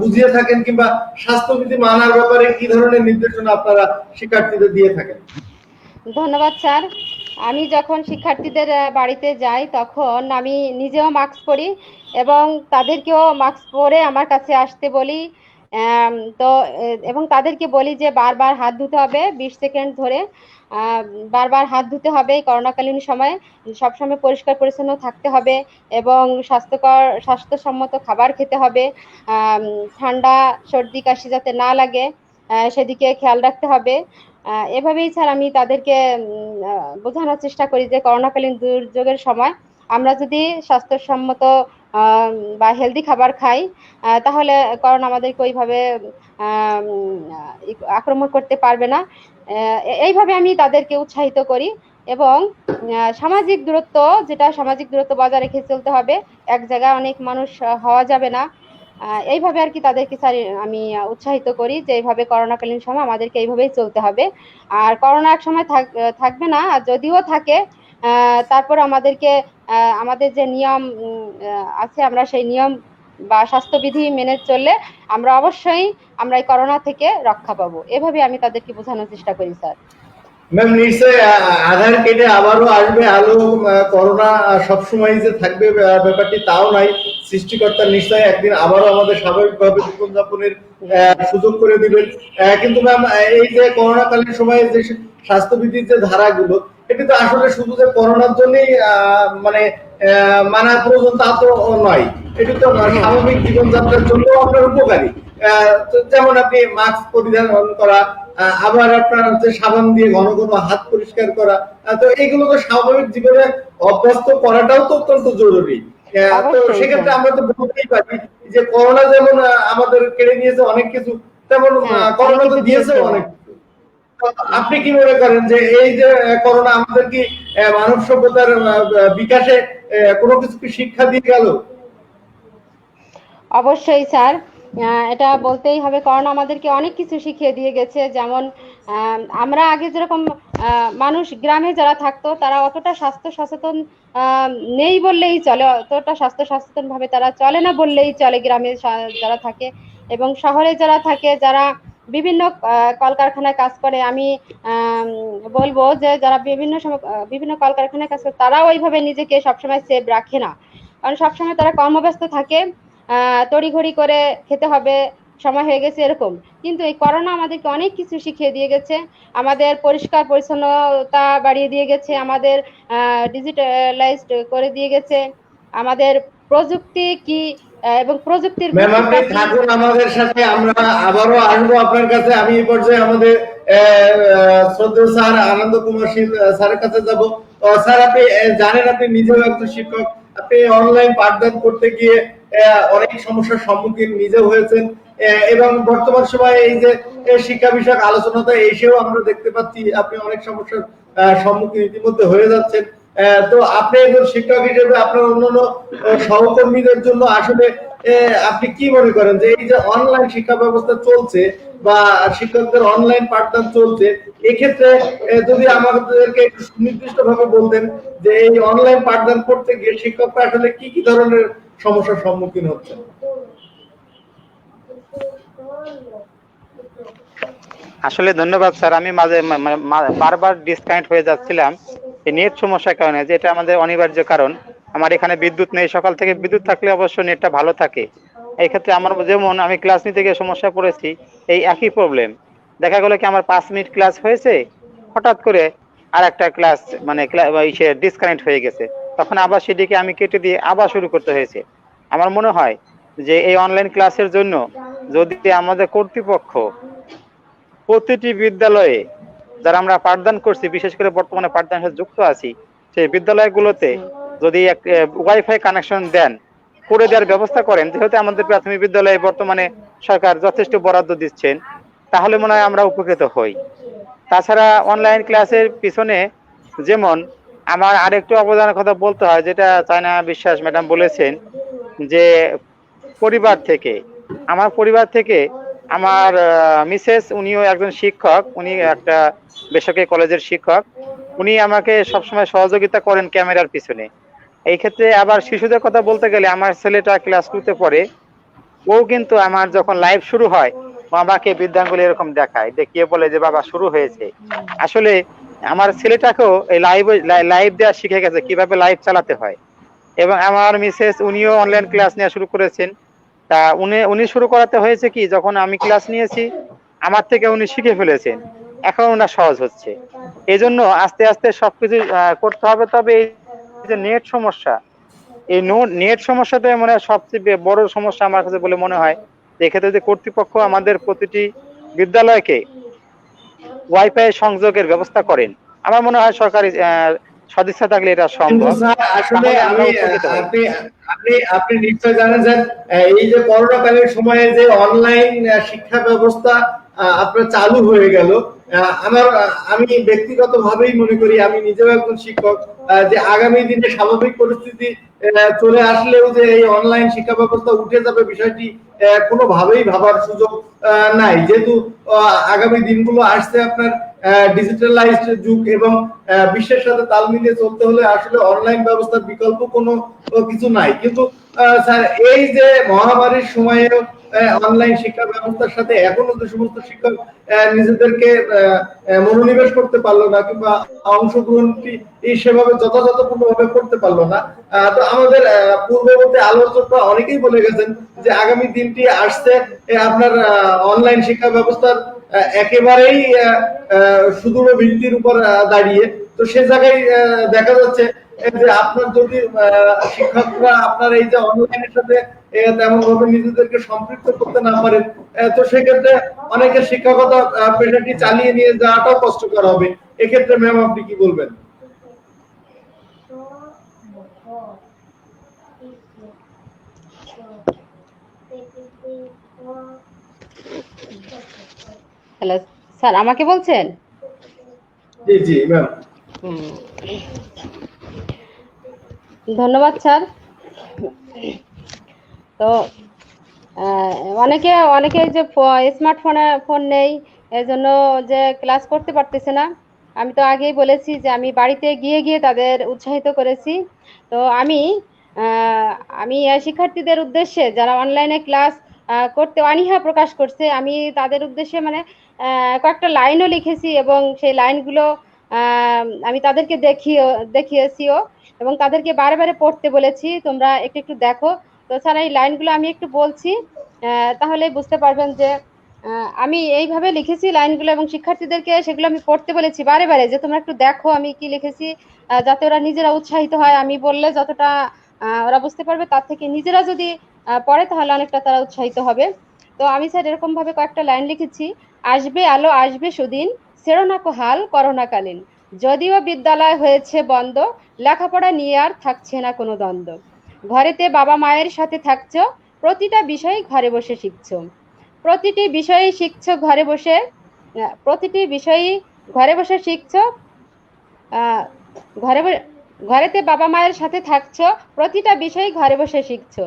বুঝিয়ে থাকেন, কিংবা স্বাস্থ্যবিধি মানার ব্যাপারে কি ধরনের নির্দেশনা আপনারা শিক্ষার্থীদের দিয়ে থাকেন? ধন্যবাদ স্যার। আমি যখন শিক্ষার্থীদের বাড়িতে যাই তখন আমি নিজেও মাস্ক পরি এবং তাদেরকেও মাস্ক পরে আমার কাছে আসতে বলি। তো এবং তাদেরকে বলি যে বারবার হাত ধুতে হবে 20 সেকেন্ড ধরে, বারবার হাত ধুতে হবে এই করোনাকালীন সময়ে, সবসময় পরিষ্কার পরিচ্ছন্ন থাকতে হবে এবং স্বাস্থ্যসম্মত খাবার খেতে হবে। ঠান্ডা সর্দি কাশি যাতে না লাগে সেদিকে খেয়াল রাখতে হবে। এভাবেই স্যার আমি তাদেরকে বোঝানোর চেষ্টা করি যে করোনাকালীন দুর্যোগের সময় আমরা যদি স্বাস্থ্যসম্মত বা হেলদি খাবার খাই, তাহলে করোনা আমাদেরকে ওইভাবে আক্রমণ করতে পারবে না। এইভাবে আমি তাদেরকে উৎসাহিত করি। এবং সামাজিক দূরত্ব বজায় রেখে চলতে হবে, এক জায়গায় অনেক মানুষ হওয়া যাবে না। এইভাবে আর কি তাদেরকে স্যার আমি উৎসাহিত করি যে এইভাবে করোনাকালীন সময় আমাদেরকে এইভাবেই চলতে হবে। আর করোনা এক সময় থাকবে না, আর যদিও থাকে তারপর আমাদেরকে আমাদের যে নিয়ম আছে, আমরা সেই নিয়ম বা স্বাস্থ্যবিধি মেনে চললে আমরা অবশ্যই আমরা এই করোনা থেকে রক্ষা পাবো। এভাবে আমি তাদেরকে বোঝানোর চেষ্টা করি স্যার। ম্যাম নিশ্চয়ই আধার কেটে আবারও আসবে আলো, করোনা সবসময় যে থাকবে ব্যাপারটি তাও নাই। সৃষ্টিকর্তা নিশ্চয়ই একদিন আবারও আমাদের স্বাভাবিকভাবে জীবনযাপনের সুযোগ করে দিবেন। কিন্তু ম্যাম এই যে করোনাকালীন সময়ে যে স্বাস্থ্যবিধির যে ধারাগুলো, এটি তো আসলে শুধু যে করোনার জন্যই মানে মানা প্রয়োজন তা তো নয়, এটি তো স্বাভাবিক জীবনযাত্রার জন্য আপনার উপকারী। যেমন আপনি মাস্ক পরিধান করা, আবার আপনার হচ্ছে সাবান দিয়ে ঘন ঘন হাত পরিষ্কার করা, তো এগুলো তো স্বাভাবিক জীবনে অভ্যস্ত করাটাও তো অত্যন্ত জরুরি। তো সেক্ষেত্রে আমরা তো বলতেই পারি যে করোনা যেমন আমাদের কেড়ে নিয়েছে অনেক কিছু, তেমন করোনা তো দিয়েছে অনেক কিছু। আপনি কি মনে করেন যে এই যে করোনা আমাদের কি মানব সভ্যতার বিকাশে কোনো কিছু কি শিক্ষা দিয়ে গেল? অবশ্যই স্যার, এটা বলতেই হবে। করোনা আমাদেরকে অনেক কিছু শিখিয়ে দিয়ে গেছে। যেমন আমরা আগে যেরকম মানুষ গ্রামে যারা থাকতো তারা অতটা স্বাস্থ্য সচেতন নেই বললেই চলে, অতটা স্বাস্থ্য সচেতন ভাবে তারা চলে না বললেই চলে গ্রামে যারা থাকে। এবং শহরে যারা থাকে, যারা বিভিন্ন কলকারখানায় কাজ করে, আমি বলবো যে যারা বিভিন্ন কলকারখানায় কাজ করে তারাও ওইভাবে নিজেকে সবসময় সেভ রাখে না, কারণ সবসময় তারা কর্মব্যস্ত থাকে, তড়িঘড়ি করে খেতে হবে, সময় হয়ে গেছে এরকম। কিন্তু এই করোনা আমাদেরকে অনেক কিছু শিখিয়ে দিয়ে গেছে, আমাদের পরিষ্কার পরিচ্ছন্নতা বাড়িয়ে দিয়ে গেছে, আমাদের ডিজিটালাইজড করে দিয়ে গেছে, আমাদের প্রযুক্তি কি এবং প্রযুক্তির ম্যাম আপনি থাকুন আমাদের সাথে, আমরা আবারও আসবো আপনার কাছে। আমি এই পর্যায়ে আমাদের শ্রদ্ধেয় স্যার আনন্দ কুমার শীল স্যারের কাছে যাব। স্যার আপনি জানেন, আপনি নিজেও একজন শিক্ষক, আপনি অনলাইন পাঠদান করতে গিয়ে অনেক সমস্যার সম্মুখীন নিজেও হয়েছেন, এবং বর্তমান সময়ে এই যে শিক্ষা বিষয়ক আলোচনাতে এসেও আমরা দেখতে পাচ্ছি আপনি অনেক সমস্যার সম্মুখীন ইতিমধ্যে হয়ে যাচ্ছেন। তো আপনি একজন শিক্ষক হিসেবে আপনার অন্যান্য সহকর্মীদের জন্য আসলে আপনি কি মনে করেন যে এই যে অনলাইন শিক্ষা ব্যবস্থা চলছে বা শিক্ষকদের অনলাইন পাঠদান চলছে, এক্ষেত্রে যদি আমাদেরকে একটু সুনির্দিষ্ট ভাবে বলতেন যে এই অনলাইন পাঠদান করতে গিয়ে শিক্ষকরা আসলে কি কি ধরনের সমস্যার সম্মুখীন হচ্ছেন? আসলে ধন্যবাদ স্যার। আমি বারবার ডিসকানেক্ট হয়ে যাচ্ছিলাম এই নেট সমস্যার কারণে, যে এটা আমাদের অনিবার্য কারণ। আমার এখানে বিদ্যুৎ নেই, সকাল থেকে বিদ্যুৎ থাকলে অবশ্য নেটটা ভালো থাকে। এই ক্ষেত্রে আমার যেমন আমি ক্লাস নিতে গিয়ে সমস্যায় পড়েছি, এই একই প্রবলেম। দেখা গেল কি আমার 5 মিনিট ক্লাস হয়েছে, হঠাৎ করে আর একটা ক্লাস মানে ডিসকানেক্ট হয়ে গেছে, তখন আবার সেটিকে আমি কেটে দিয়ে আবার শুরু করতে হয়েছে। আমার মনে হয় যে এই অনলাইন ক্লাসের জন্য যদি আমাদের কর্তৃপক্ষ প্রতিটি বিদ্যালয়ে যারা আমরা পাঠদান করছি, বিশেষ করে বর্তমানে পাঠদানের সাথে যুক্ত আছি, সেই বিদ্যালয়গুলোতে যদি ওয়াইফাই কানেকশন করে দেওয়ার ব্যবস্থা করেন, যেহেতু আমাদের প্রাথমিক বিদ্যালয়ে বর্তমানে সরকার যথেষ্ট বরাদ্দ দিচ্ছেন, তাহলে মনে হয় আমরা উপকৃত হই। তাছাড়া অনলাইন ক্লাসের পিছনে যেমন আমার আরেকটু অবদানের কথা বলতে হয়, যেটা চায়না বিশ্বাস ম্যাডাম বলেছেন, যে আমার পরিবার থেকে আমার মিসেস, উনিও একজন শিক্ষক, উনি একটা বেসরকারি কলেজের শিক্ষক, উনি আমাকে সবসময় সহযোগিতা করেন ক্যামেরার পিছনে। এই ক্ষেত্রে আবার শিশুদের কথা বলতে গেলে আমার ছেলেটা ক্লাস 2-তে পড়ে, ও কিন্তু আমার যখন লাইভ শুরু হয় আমাকে বিদ্যাঙ্গুলি এরকম দেখায়, দেখিয়ে বলে যে বাবা শুরু হয়েছে। আসলে আমার ছেলেটাকেও এই লাইভ দেওয়া শিখে গেছে কিভাবে লাইভ চালাতে হয়। এবং আমার মিসেস উনিও অনলাইন ক্লাস নেওয়া শুরু করেছেন। তা উনি শুরু করাতে হয়েছে কি, যখন আমি ক্লাস নিয়েছি আমার থেকে উনি শিখে ফেলেছেন, এখন ওনার সহজ হচ্ছে। এই জন্য আস্তে আস্তে সবকিছু করতে হবে। তবে এই যে নেট সমস্যা, এই নেট সমস্যাটা মনে হয় সবচেয়ে বড় সমস্যা আমার কাছে বলে মনে হয়। এক্ষেত্রে যে কর্তৃপক্ষ আমাদের প্রতিটি বিদ্যালয়কে ওয়াইফাই সংযোগের ব্যবস্থা করেন, আমার মনে হয় সরকারি সদিচ্ছা থাকলে এটা সম্ভব। আসলে আপনি নিশ্চয় জানেন যে এই যে করোনাকালীন সময়ে যে অনলাইন শিক্ষা ব্যবস্থা আপনার চালু হয়ে গেল। আমি ব্যক্তিগতভাবেই মনে করি, আমি নিজেও একজন শিক্ষক, যে আগামী দিনে স্বাভাবিক পরিস্থিতি চলে আসলেও যে এই অনলাইন শিক্ষা ব্যবস্থা উঠে যাবে বিষয়টি কোনোভাবেই ভাবার সুযোগ নাই, যেহেতু আগামী দিনগুলো আসছে আপনার ডিজিটালাইজড যুগ, এবং বিশ্বের সাথে তাল মিলিয়ে চলতে হলে আসলে অনলাইন ব্যবস্থার বিকল্প কোনো কিছু নাই। কিন্তু স্যার, এই যে মহামারীর সময়ে অনলাইন শিক্ষা ব্যবস্থার সাথে এখনো যে সমস্ত শিক্ষক নিজেদেরকে মনোনিবেশ করতে পারলো না, কিংবা অংশগ্রহণটি সেভাবে যথাযথপূর্ণভাবে করতে পারলো না, তো আমাদের পূর্ববর্তী আলোচকরা অনেকেই বলে গেছেন যে আগামী দিনটি আসছে আপনার অনলাইন শিক্ষা ব্যবস্থার একেবারেই সুদৃঢ় ভিত্তির উপর দাঁড়িয়ে। তো সে জায়গায় দেখা যাচ্ছে যে আপনার যদি শিক্ষকরা আপনার এই যে অনলাইনের সাথে তেমন ভাবে নিজেদেরকে সম্পৃক্ত করতে না পারেন, তো সেক্ষেত্রে অনেকের শিক্ষকতা পেশাটি চালিয়ে নিয়ে যাওয়াটাও কষ্টকর হবে। এক্ষেত্রে ম্যাম আপনি কি বলবেন? হ্যালো স্যার, আমাকে বলছেন? জি জি ম্যাম। ধন্যবাদ স্যার। তো অনেকে যে ফোন নেই, এজন্য যে ক্লাস করতে পারতেছে না। আমি তো আগেই বলেছি যে আমি বাড়িতে গিয়ে গিয়ে তাদের উৎসাহিত করেছি। তো আমি শিক্ষার্থীদের উদ্দেশ্যে যারা অনলাইনে ক্লাস করতে অনীহা প্রকাশ করছে, আমি তাদের উদ্দেশ্যে মানে কয়েকটা লাইনও লিখেছি, এবং সেই লাইনগুলো আমি তাদেরকে দেখিয়েছিও, এবং তাদেরকে বারে বারে পড়তে বলেছি, তোমরা একটু একটু দেখো। তো স্যার, এই লাইনগুলো আমি একটু বলছি, তাহলে বুঝতে পারবেন যে আমি এইভাবে লিখেছি লাইনগুলো, এবং শিক্ষার্থীদেরকে সেগুলো আমি পড়তে বলেছি বারে বারে, যে তোমরা একটু দেখো আমি কি লিখেছি, যাতে ওরা নিজেরা উৎসাহিত হয়। আমি বললে যতটা ওরা বুঝতে পারবে, তার থেকে নিজেরা যদি পড়ে তাহলে অনেকটা তারা উৎসাহিত হবে। তো আমি স্যার এরকম ভাবে কয়েকটা লাইন লিখেছি। আসবে আলো, আসবে সুদিন, ছেড়ো না কো হাল করোনাকালীন, যদিও বিদ্যালয় হয়েছে বন্ধ, লেখাপড়া নিয়ে আর থাকছে না কোনো দ্বন্দ্ব, ঘরেতে বাবা মায়ের সাথে থাকছো, প্রতিটা বিষয় ঘরে বসে শিখছো, প্রতিটি বিষয়ে শিখছো ঘরে বসে, প্রতিটি বিষয়ই ঘরে বসে শিখছো, আহ, ঘরে ঘরেতে বাবা মায়ের সাথে থাকছো, প্রতিটা বিষয় ঘরে বসে শিখছো,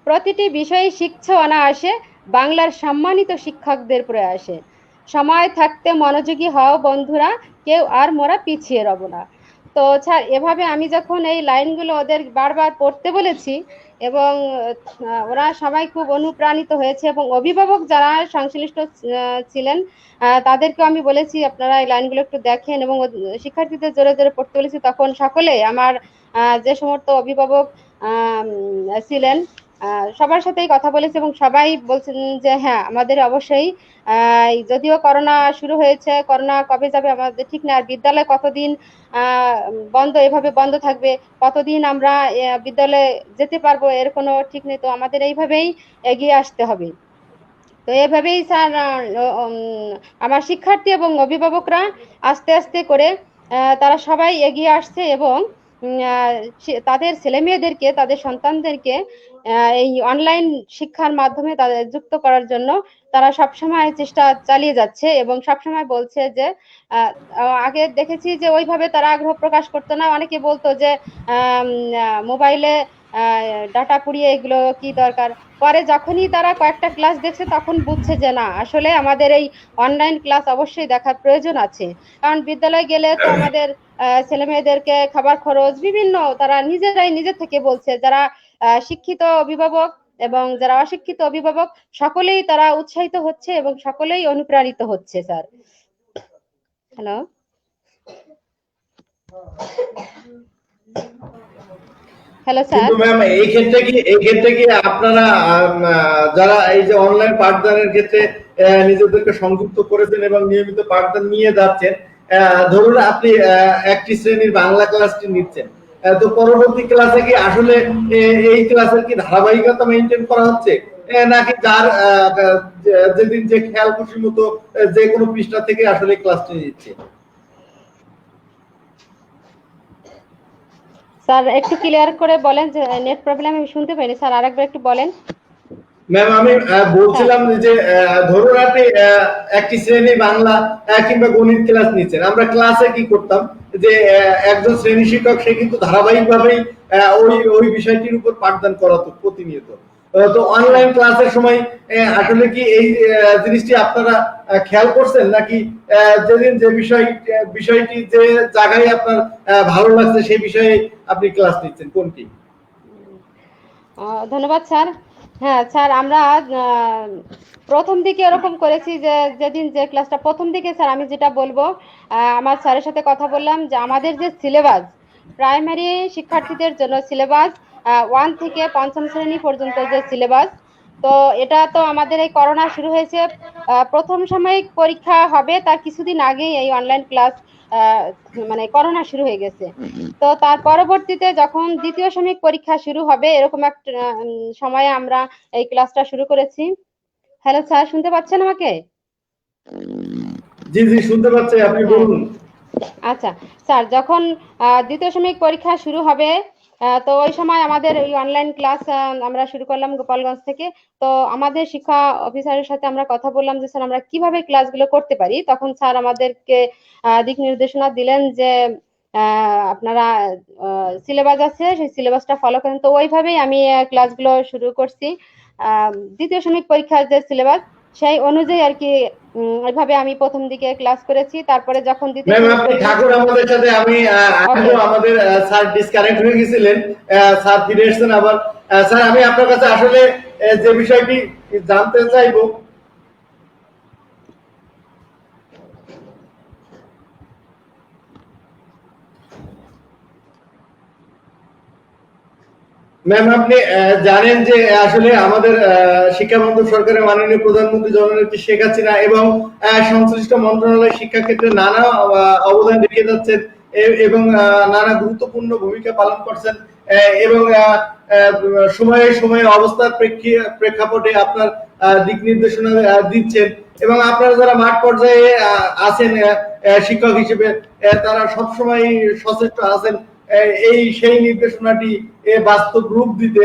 প্রতিটি বিষয়ে শিখছো অনায়াসে, বাংলার সম্মানিত শিক্ষকদের প্রয়াসে, সময় থাকতে মনোযোগী হও বন্ধুরা, কেউ আর মোরা পিছিয়ে রব না। তো স্যার, এভাবে আমি যখন এই লাইনগুলো ওদের বারবার পড়তে বলেছি, এবং ওরা সবাই খুব অনুপ্রাণিত হয়েছে, এবং অভিভাবক যারা সংশ্লিষ্ট ছিলেন তাদেরকেও আমি বলেছি আপনারা এই লাইনগুলো একটু দেখেন, এবং শিক্ষার্থীদের জোরে জোরে পড়তে বলেছি। তখন সকলে আমার যে সমস্ত অভিভাবক ছিলেন সবার সাথেই কথা বলেছে, এবং সবাই বলছেন যে হ্যাঁ, আমাদের অবশ্যই যদিও করোনা শুরু হয়েছে, করোনা কবে যাবে আমাদের ঠিক না, আর বিদ্যালয় কতদিন বন্ধ, এভাবে বন্ধ থাকবে, কতদিন আমরা বিদ্যালয়ে যেতে পারবো এর কোনো ঠিক নেই। তো আমাদের এইভাবেই এগিয়ে আসতে হবে। তো এভাবেই স্যার আমার শিক্ষার্থী এবং অভিভাবকরা আস্তে আস্তে করে তারা সবাই এগিয়ে আসছে, এবং তাদের ছেলে মেয়েদেরকে, তাদের সন্তানদেরকে এই অনলাইন শিক্ষার মাধ্যমে তাদের যুক্ত করার জন্য তারা সবসময় চেষ্টা চালিয়ে যাচ্ছে, এবং সবসময় বলছে যে আগে দেখেছি যে ওইভাবে তারা আগ্রহ প্রকাশ করতো না, অনেকে বলতো যে মোবাইলে ডাটা পুড়িয়ে এগুলো কি দরকার। পরে যখনই তারা কয়েকটা ক্লাস দেখছে তখন বুঝছে যে না, আসলে আমাদের এই অনলাইন ক্লাস অবশ্যই দেখার প্রয়োজন আছে, কারণ বিদ্যালয়ে গেলে তো আমাদের ছেলে মেয়েদেরকে খাবার খরচ বিভিন্ন তারা নিজেরাই নিজের থেকে বলছে, যারা শিক্ষিত অভিভাবক এবং যারা অশিক্ষিত অভিভাবক সকলেই তারা উৎসাহিত হচ্ছে এবং সকলেই অনুপ্রাণিত হচ্ছে স্যার। Hello hello sir. কিন্তু ম্যাম, এই ক্ষেত্রে কি আপনারা যারা এই যে অনলাইন পাঠদানের ক্ষেত্রে নিজেদেরকে সংযুক্ত করেছেন এবং নিয়মিত পাঠদান নিয়ে যাচ্ছেন, ধরুন আপনি একটি শ্রেণীর বাংলা ক্লাসটি নিচ্ছেন, তো পরবর্তী ক্লাসে কি আসলে এই ক্লাসের কি ধারাবাহিকতা মেনটেন করা হচ্ছে, নাকি যার যেদিন যে খেয়াল খুশি মতো যে কোনো পৃষ্ঠা থেকে আসলে ক্লাসটি নিচ্ছে? স্যার একটু ক্লিয়ার করে বলেন, যে নেট প্রবলেম আমি শুনতে পাইনি স্যার, আরেকবার একটু বলেন। ম্যাম আমি বলছিলাম যে ধরুন আপনি একটি শ্রেণী বাংলা কিংবা গণিত ক্লাস নিচ্ছেন, আমরা ক্লাসে কি করতাম যে একজন শ্রেণী শিক্ষক সে কিন্তু ধারাবাহিকভাবেই ওই ওই বিষয়টির উপর পাঠদান করাতো প্রতিনিয়ত। তো অনলাইন ক্লাসের সময় আসলে কি এই জিনিসটি আপনারা খেয়াল করছেন, নাকি যেদিন যে বিষয়টি যে জায়গায় আপনার ভালো লাগছে সেই বিষয়ে আপনি ক্লাস নিচ্ছেন, কোনটি? ধন্যবাদ স্যার। হ্যাঁ স্যার, আমরা প্রথম দিকে এরকম করেছি যে যেদিন যে ক্লাসটা প্রথম দিকে স্যার, আমি যেটা বলবো, আমার স্যারের সাথে কথা বললাম যে আমাদের যে সিলেবাস, প্রাইমারি শিক্ষার্থীদের জন্য সিলেবাস 1 থেকে 5ম শ্রেণী পর্যন্ত যে সিলেবাস, তো এটা তো আমাদের এই করোনা শুরু হয়েছে, প্রথম সাময়িক পরীক্ষা হবে তার কিছুদিন আগেই এই অনলাইন ক্লাস মানে করোনা শুরু হয়ে গেছে। তো তার পরবর্তীতে যখন দ্বিতীয় সাময়িক পরীক্ষা শুরু হবে এরকম একটা সময়ে আমরা এই ক্লাসটা শুরু করেছি। হ্যালো স্যার, শুনতে পাচ্ছেন আমাকে? জি জি শুনতে পাচ্ছি, আপনি বলুন। আচ্ছা স্যার, যখন দ্বিতীয় সাময়িক পরীক্ষা শুরু হবে তো ওই সময় আমাদের এই অনলাইন ক্লাস আমরা শুরু করলাম গোপালগঞ্জ থেকে। তো আমাদের শিক্ষা অফিসারের সাথে আমরা কথা বললাম যে স্যার আমরা কিভাবে ক্লাসগুলো করতে পারি। তখন স্যার আমাদেরকে দিক নির্দেশনা দিলেন যে আপনারা সিলেবাস আছে, সেই সিলেবাসটা ফলো করেন। তো ওইভাবেই আমি ক্লাসগুলো শুরু করছি। দ্বিতীয় সাময়িক পরীক্ষার যে সিলেবাস সেই অনুযায়ী আর কি ওইভাবে আমি প্রথম দিকে ক্লাস করেছি। তারপরে যখন দ্বিতীয় ম্যাম সাময়িক আপনি পরীক্ষা ঠাকুর আমাদের সাথে আমি আগেও আমাদের স্যার ডিসকানেক্ট হয়ে গেছিলেন, স্যার ফিরে এসেছেন আবার। স্যার আমি আপনার কাছে আসলে যে বিষয়টি জানতে চাইবো, ম্যাম আপনি জানেন যে আসলে আমাদের শিক্ষা মন্ত্রক সরকারের মাননীয় প্রধানমন্ত্রী জননেত্রী শেখ হাসিনা এবং সংশ্লিষ্ট মন্ত্রণালয় শিক্ষা ক্ষেত্রে নানা অবদান রেখে যাচ্ছেন এবং নানা গুরুত্বপূর্ণ ভূমিকা পালন করছেন, এবং সময়ে সময়ে অবস্থার প্রেক্ষাপটে আপনার দিক নির্দেশনা দিচ্ছেন, এবং আপনারা যারা মাঠ পর্যায়ে আছেন শিক্ষক হিসেবে তারা সবসময় সচেষ্ট আছেন এই সেই নির্দেশনাটি বাস্তব রূপ দিতে,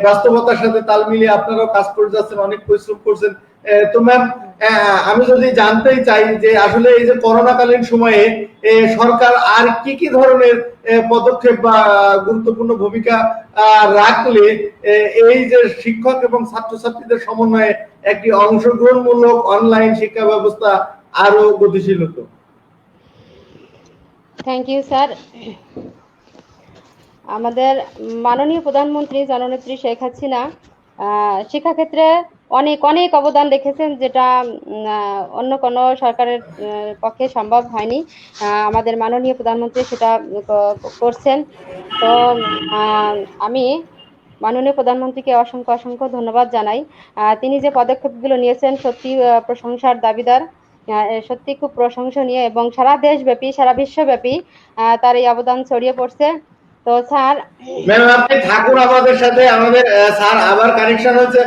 বাস্তবতার সাথে তাল মিলিয়ে আপনারাও কাজ করে যাচ্ছেন, অনেক পরিশ্রম করছেন। তো ম্যাম আমি যদি জানতেই চাই যে আসলে এই যে করোনাকালীন সময়ে সরকার আর কি কি ধরনের পদক্ষেপ বা গুরুত্বপূর্ণ ভূমিকা রাখলে এই যে শিক্ষক এবং ছাত্রছাত্রীদের সমন্বয়ে একটি অংশগ্রহণমূলক অনলাইন শিক্ষা ব্যবস্থা আরো গতিশীল হতো। Thank you sir. আমাদের মাননীয় প্রধানমন্ত্রী জননেত্রী শেখ হাসিনা শিক্ষাক্ষেত্রে অনেক অনেক অবদান রেখেছেন, যেটা অন্য কোনো সরকারের পক্ষে সম্ভব হয়নি। আমাদের মাননীয় প্রধানমন্ত্রী সেটা করছেন। তো আমি মাননীয় প্রধানমন্ত্রীকে অসংখ্য অসংখ্য ধন্যবাদ জানাই। তিনি যে পদক্ষেপগুলো নিয়েছেন সত্যি প্রশংসার দাবিদার, সত্যি খুব প্রশংসনীয়, এবং সারা দেশব্যাপী সারা বিশ্বব্যাপী তার এই অবদান ছড়িয়ে পড়ছে। তো স্যার ম্যাম আপনি ঠাকুর আমাদের সাথে আমাদের স্যার আবার কানেকশন হচ্ছে,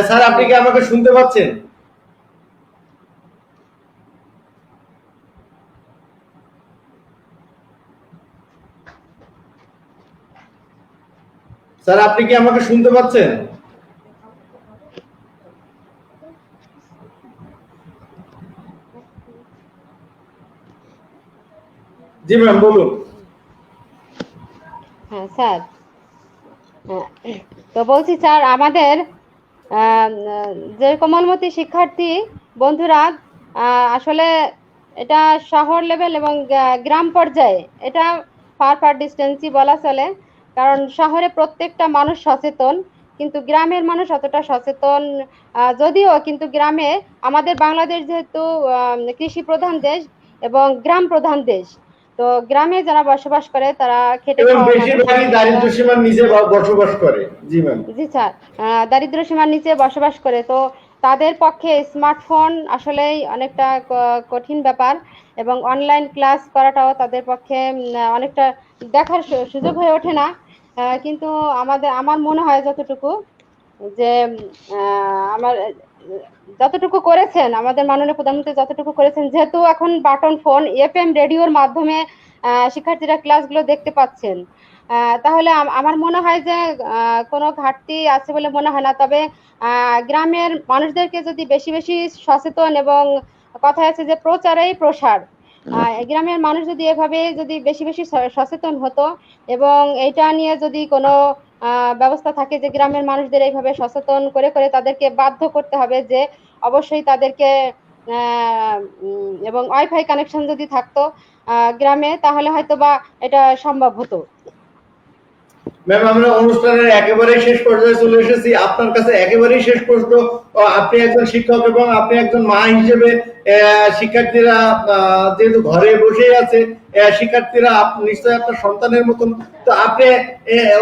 স্যার আপনি কি আমাকে শুনতে পাচ্ছেন? স্যার আপনি কি আমাকে শুনতে পাচ্ছেন? জি ম্যাম বলুন। হ্যাঁ স্যার, তো বলছি স্যার আমাদের যে কোমলমতি শিক্ষার্থী বন্ধুরা আসলে এটা শহর লেভেল এবং গ্রাম পর্যায়ে এটা ফার ফার ডিস্টেন্সই বলা চলে, কারণ শহরে প্রত্যেকটা মানুষ সচেতন কিন্তু গ্রামের মানুষ অতটা সচেতন যদিও, কিন্তু গ্রামে আমাদের বাংলাদেশ যেহেতু কৃষি প্রধান দেশ এবং গ্রাম প্রধান দেশ, তো গ্রামে যারা বসবাস করে তারা খেটে এবং খাওয়া মানুষ। বেশিরভাগই দারিদ্র্য সীমার নিচে বসবাস করে। জি ম্যাম। জি স্যার, দারিদ্র সীমার নিচে বসবাস করে, তো তাদের পক্ষে স্মার্টফোন আসলেই অনেকটা কঠিন ব্যাপার, এবং অনলাইন ক্লাস করাটাও তাদের পক্ষে অনেকটা দেখার সুযোগ হয়ে ওঠে না। কিন্তু আমার মনে হয় যতটুকু যে আমার যতটুকু করেছেন আমাদের মাননীয় প্রধানমন্ত্রী যতটুকু করেছেন, যেহেতু এখন বাটন ফোন, এফএম রেডিওর মাধ্যমে শিক্ষার্থীরা ক্লাসগুলো দেখতে পাচ্ছেন, তাহলে আমার মনে হয় যে কোনো ঘাটতি আছে বলে মনে হয় না। তবে গ্রামের মানুষদেরকে যদি বেশি বেশি সচেতন, এবং কথা আছে যে প্রচারেই প্রসার, গ্রামের মানুষ যদি এভাবে যদি বেশি বেশি সচেতন হতো, এবং এইটা নিয়ে যদি কোনো ব্যবস্থা থাকে যে গ্রামের মানুষদের এইভাবে সচেতন করে করে তাদেরকে বাধ্য করতে হবে যে অবশ্যই তাদেরকে এবং ওয়াইফাই কানেকশন যদি থাকতো গ্রামে, তাহলে হয়তো বা এটা সম্ভব হতো। ম্যাম, আমরা অনুষ্ঠানের একেবারে শেষ পর্যায়ে চলে এসেছি। আপনার কাছে একেবারেই শেষ প্রশ্ন, আপনি একজন শিক্ষক এবং আপনি একজন মা হিসেবে শিক্ষার্থীরা যেহেতু ঘরে বসেই আছে, শিক্ষার্থীরা নিশ্চয়ই আপনার সন্তানের মতন, তো আপনি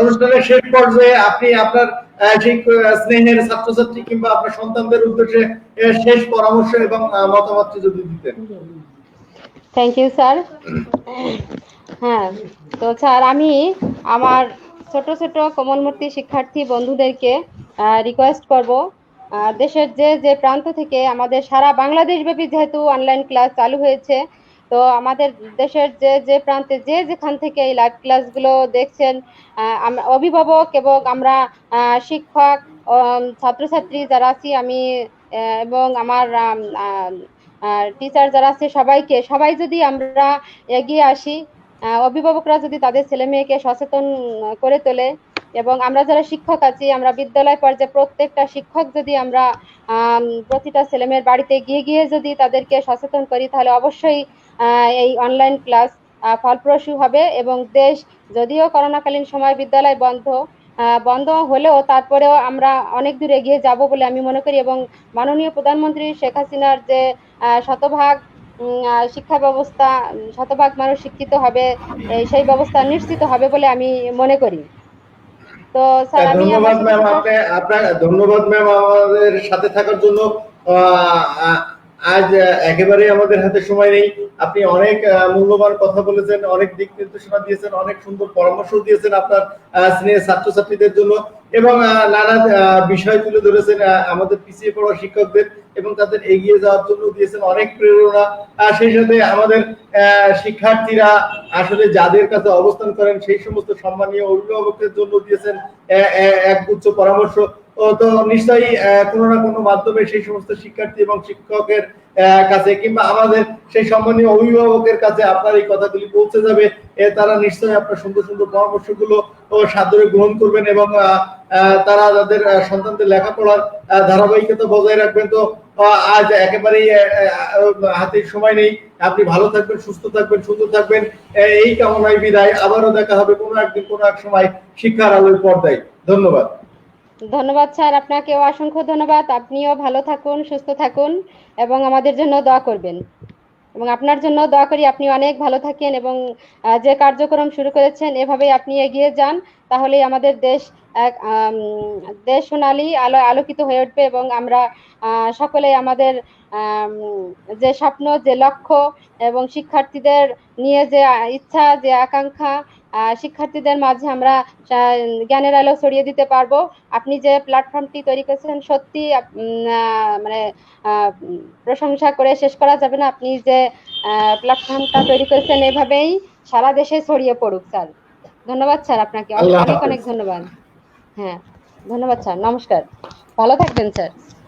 অনুষ্ঠানের শেষ পর্যায়ে আপনি আপনার সেই স্নেহের ছাত্রছাত্রী কিংবা আপনার সন্তানদের উদ্দেশ্যে শেষ পরামর্শ এবং মতামত যদি দিতেন। Thank you sir. হ্যাঁ, তো স্যার আমি আমার ছোট ছোট কোমলমূর্তি শিক্ষার্থী বন্ধুদেরকে রিকোয়েস্ট করব, দেশের যে যে প্রান্ত থেকে, আমাদের সারা বাংলাদেশ ব্যাপী যেহেতু অনলাইন ক্লাস চালু হয়েছে, তো আমাদের দেশের যে যে প্রান্তে যে যেখান থেকে এই লাইভ ক্লাসগুলো দেখছেন, অভিভাবক এবং আমরা শিক্ষক, ছাত্রছাত্রী যারা আছি আমি, এবং আমার টিচার যারা আছে, সবাই যদি আমরা এগিয়ে আসি, অভিভাবকরা যদি তাদের ছেলে মেয়েকে সচেতন করে তোলে, এবং আমরা যারা শিক্ষক আছি, আমরা বিদ্যালয় পর্যায়ে প্রত্যেকটা শিক্ষক যদি আমরা প্রতিটা ছেলেমেয়ের বাড়িতে গিয়ে গিয়ে যদি তাদেরকে সচেতন করি, তাহলে অবশ্যই এই অনলাইন ক্লাস ফলপ্রসূ হবে। এবং দেশ যদিও করোনাকালীন সময় বিদ্যালয় বন্ধ হলেও তারপরেও আমরা অনেক দূর এগিয়ে যাব বলে আমি মনে করি, এবং মাননীয় প্রধানমন্ত্রী শেখ হাসিনার যে শতভাগ শিক্ষা ব্যবস্থা, শতভাগ মানুষ শিক্ষিত হবে, সেই ব্যবস্থা নিশ্চিত হবে বলে আমি মনে করি। তো স্যার আমি ধন্যবাদ ম্যাম, ধন্যবাদ ম্যাম আমাদের সাথে থাকার জন্য। আজ একেবারে আমাদের হাতে সময় নেই। আপনি অনেক মূল্যবান কথা বলেছেন, অনেক দিক নির্দেশনা দিয়েছেন, অনেক সুন্দর পরামর্শ দিয়েছেন আপনার স্নেহের ছাত্রছাত্রীদের জন্য, এবং নানা বিষয় তুলে ধরেছেন আমাদের পিছিয়ে পড়া শিক্ষকদের, এবং তাদের এগিয়ে যাওয়ার জন্য দিয়েছেন অনেক প্রেরণা। সেই সাথে আমাদের শিক্ষার্থীরা আসলে যাদের কাছে অবস্থান করেন সেই সমস্ত সম্মানীয় অভিভাবকদের জন্য দিয়েছেন একগুচ্ছ পরামর্শ। তো নিশ্চয়ই কোনো না কোনো মাধ্যমে সেই সমস্ত শিক্ষার্থী এবং শিক্ষকের কাছে কিংবা আমাদের সেই সম্মানীয় অভিভাবকের কাছে আপনার এই কথাগুলি পৌঁছে যাবে। তারা নিশ্চয়ই আপনার সুন্দর সুন্দর পরামর্শগুলো সাদরে গ্রহণ করবেন, এবং তারা তাদের সন্তানদের লেখাপড়ার ধারাবাহিকতা বজায় রাখবেন। তো আজ একেবারেই হাতে সময় নেই। আপনি ভালো থাকবেন, সুস্থ থাকবেন, সুন্দর থাকবেন, এই কামনায় বিদায়। আবারও দেখা হবে কোনো একদিন কোনো এক সময় শিক্ষার আলোর পর্দায়। ধন্যবাদ। ধন্যবাদ স্যার, আপনাকেও অসংখ্য ধন্যবাদ। আপনিও ভালো থাকুন, সুস্থ থাকুন, এবং আমাদের জন্য দোয়া করবেন। এবং আপনার জন্য দোয়া করি আপনি অনেক ভালো থাকেন, এবং যে কার্যক্রম শুরু করেছেন এভাবেই আপনি এগিয়ে যান, তাহলেই আমাদের দেশ সোনালী আলোকিত হয়ে উঠবে, এবং আমরা সকলে আমাদের যে স্বপ্ন, যে লক্ষ্য, এবং শিক্ষার্থীদের নিয়ে যে ইচ্ছা, যে আকাঙ্ক্ষা, শিক্ষার্থীদের মাঝে আমরা জ্ঞানের আলো ছড়িয়ে দিতে পারবো। আপনি যে প্ল্যাটফর্মটি তৈরি করেছেন সত্যি মানে প্রশংসা করে শেষ করা যাবে না। আপনি যে প্ল্যাটফর্মটা তৈরি করেছেন এভাবেই সারা দেশে ছড়িয়ে পড়ুক স্যার। ধন্যবাদ স্যার, আপনাকে অনেক অনেক ধন্যবাদ। হ্যাঁ, ধন্যবাদ স্যার, নমস্কার, ভালো থাকবেন স্যার।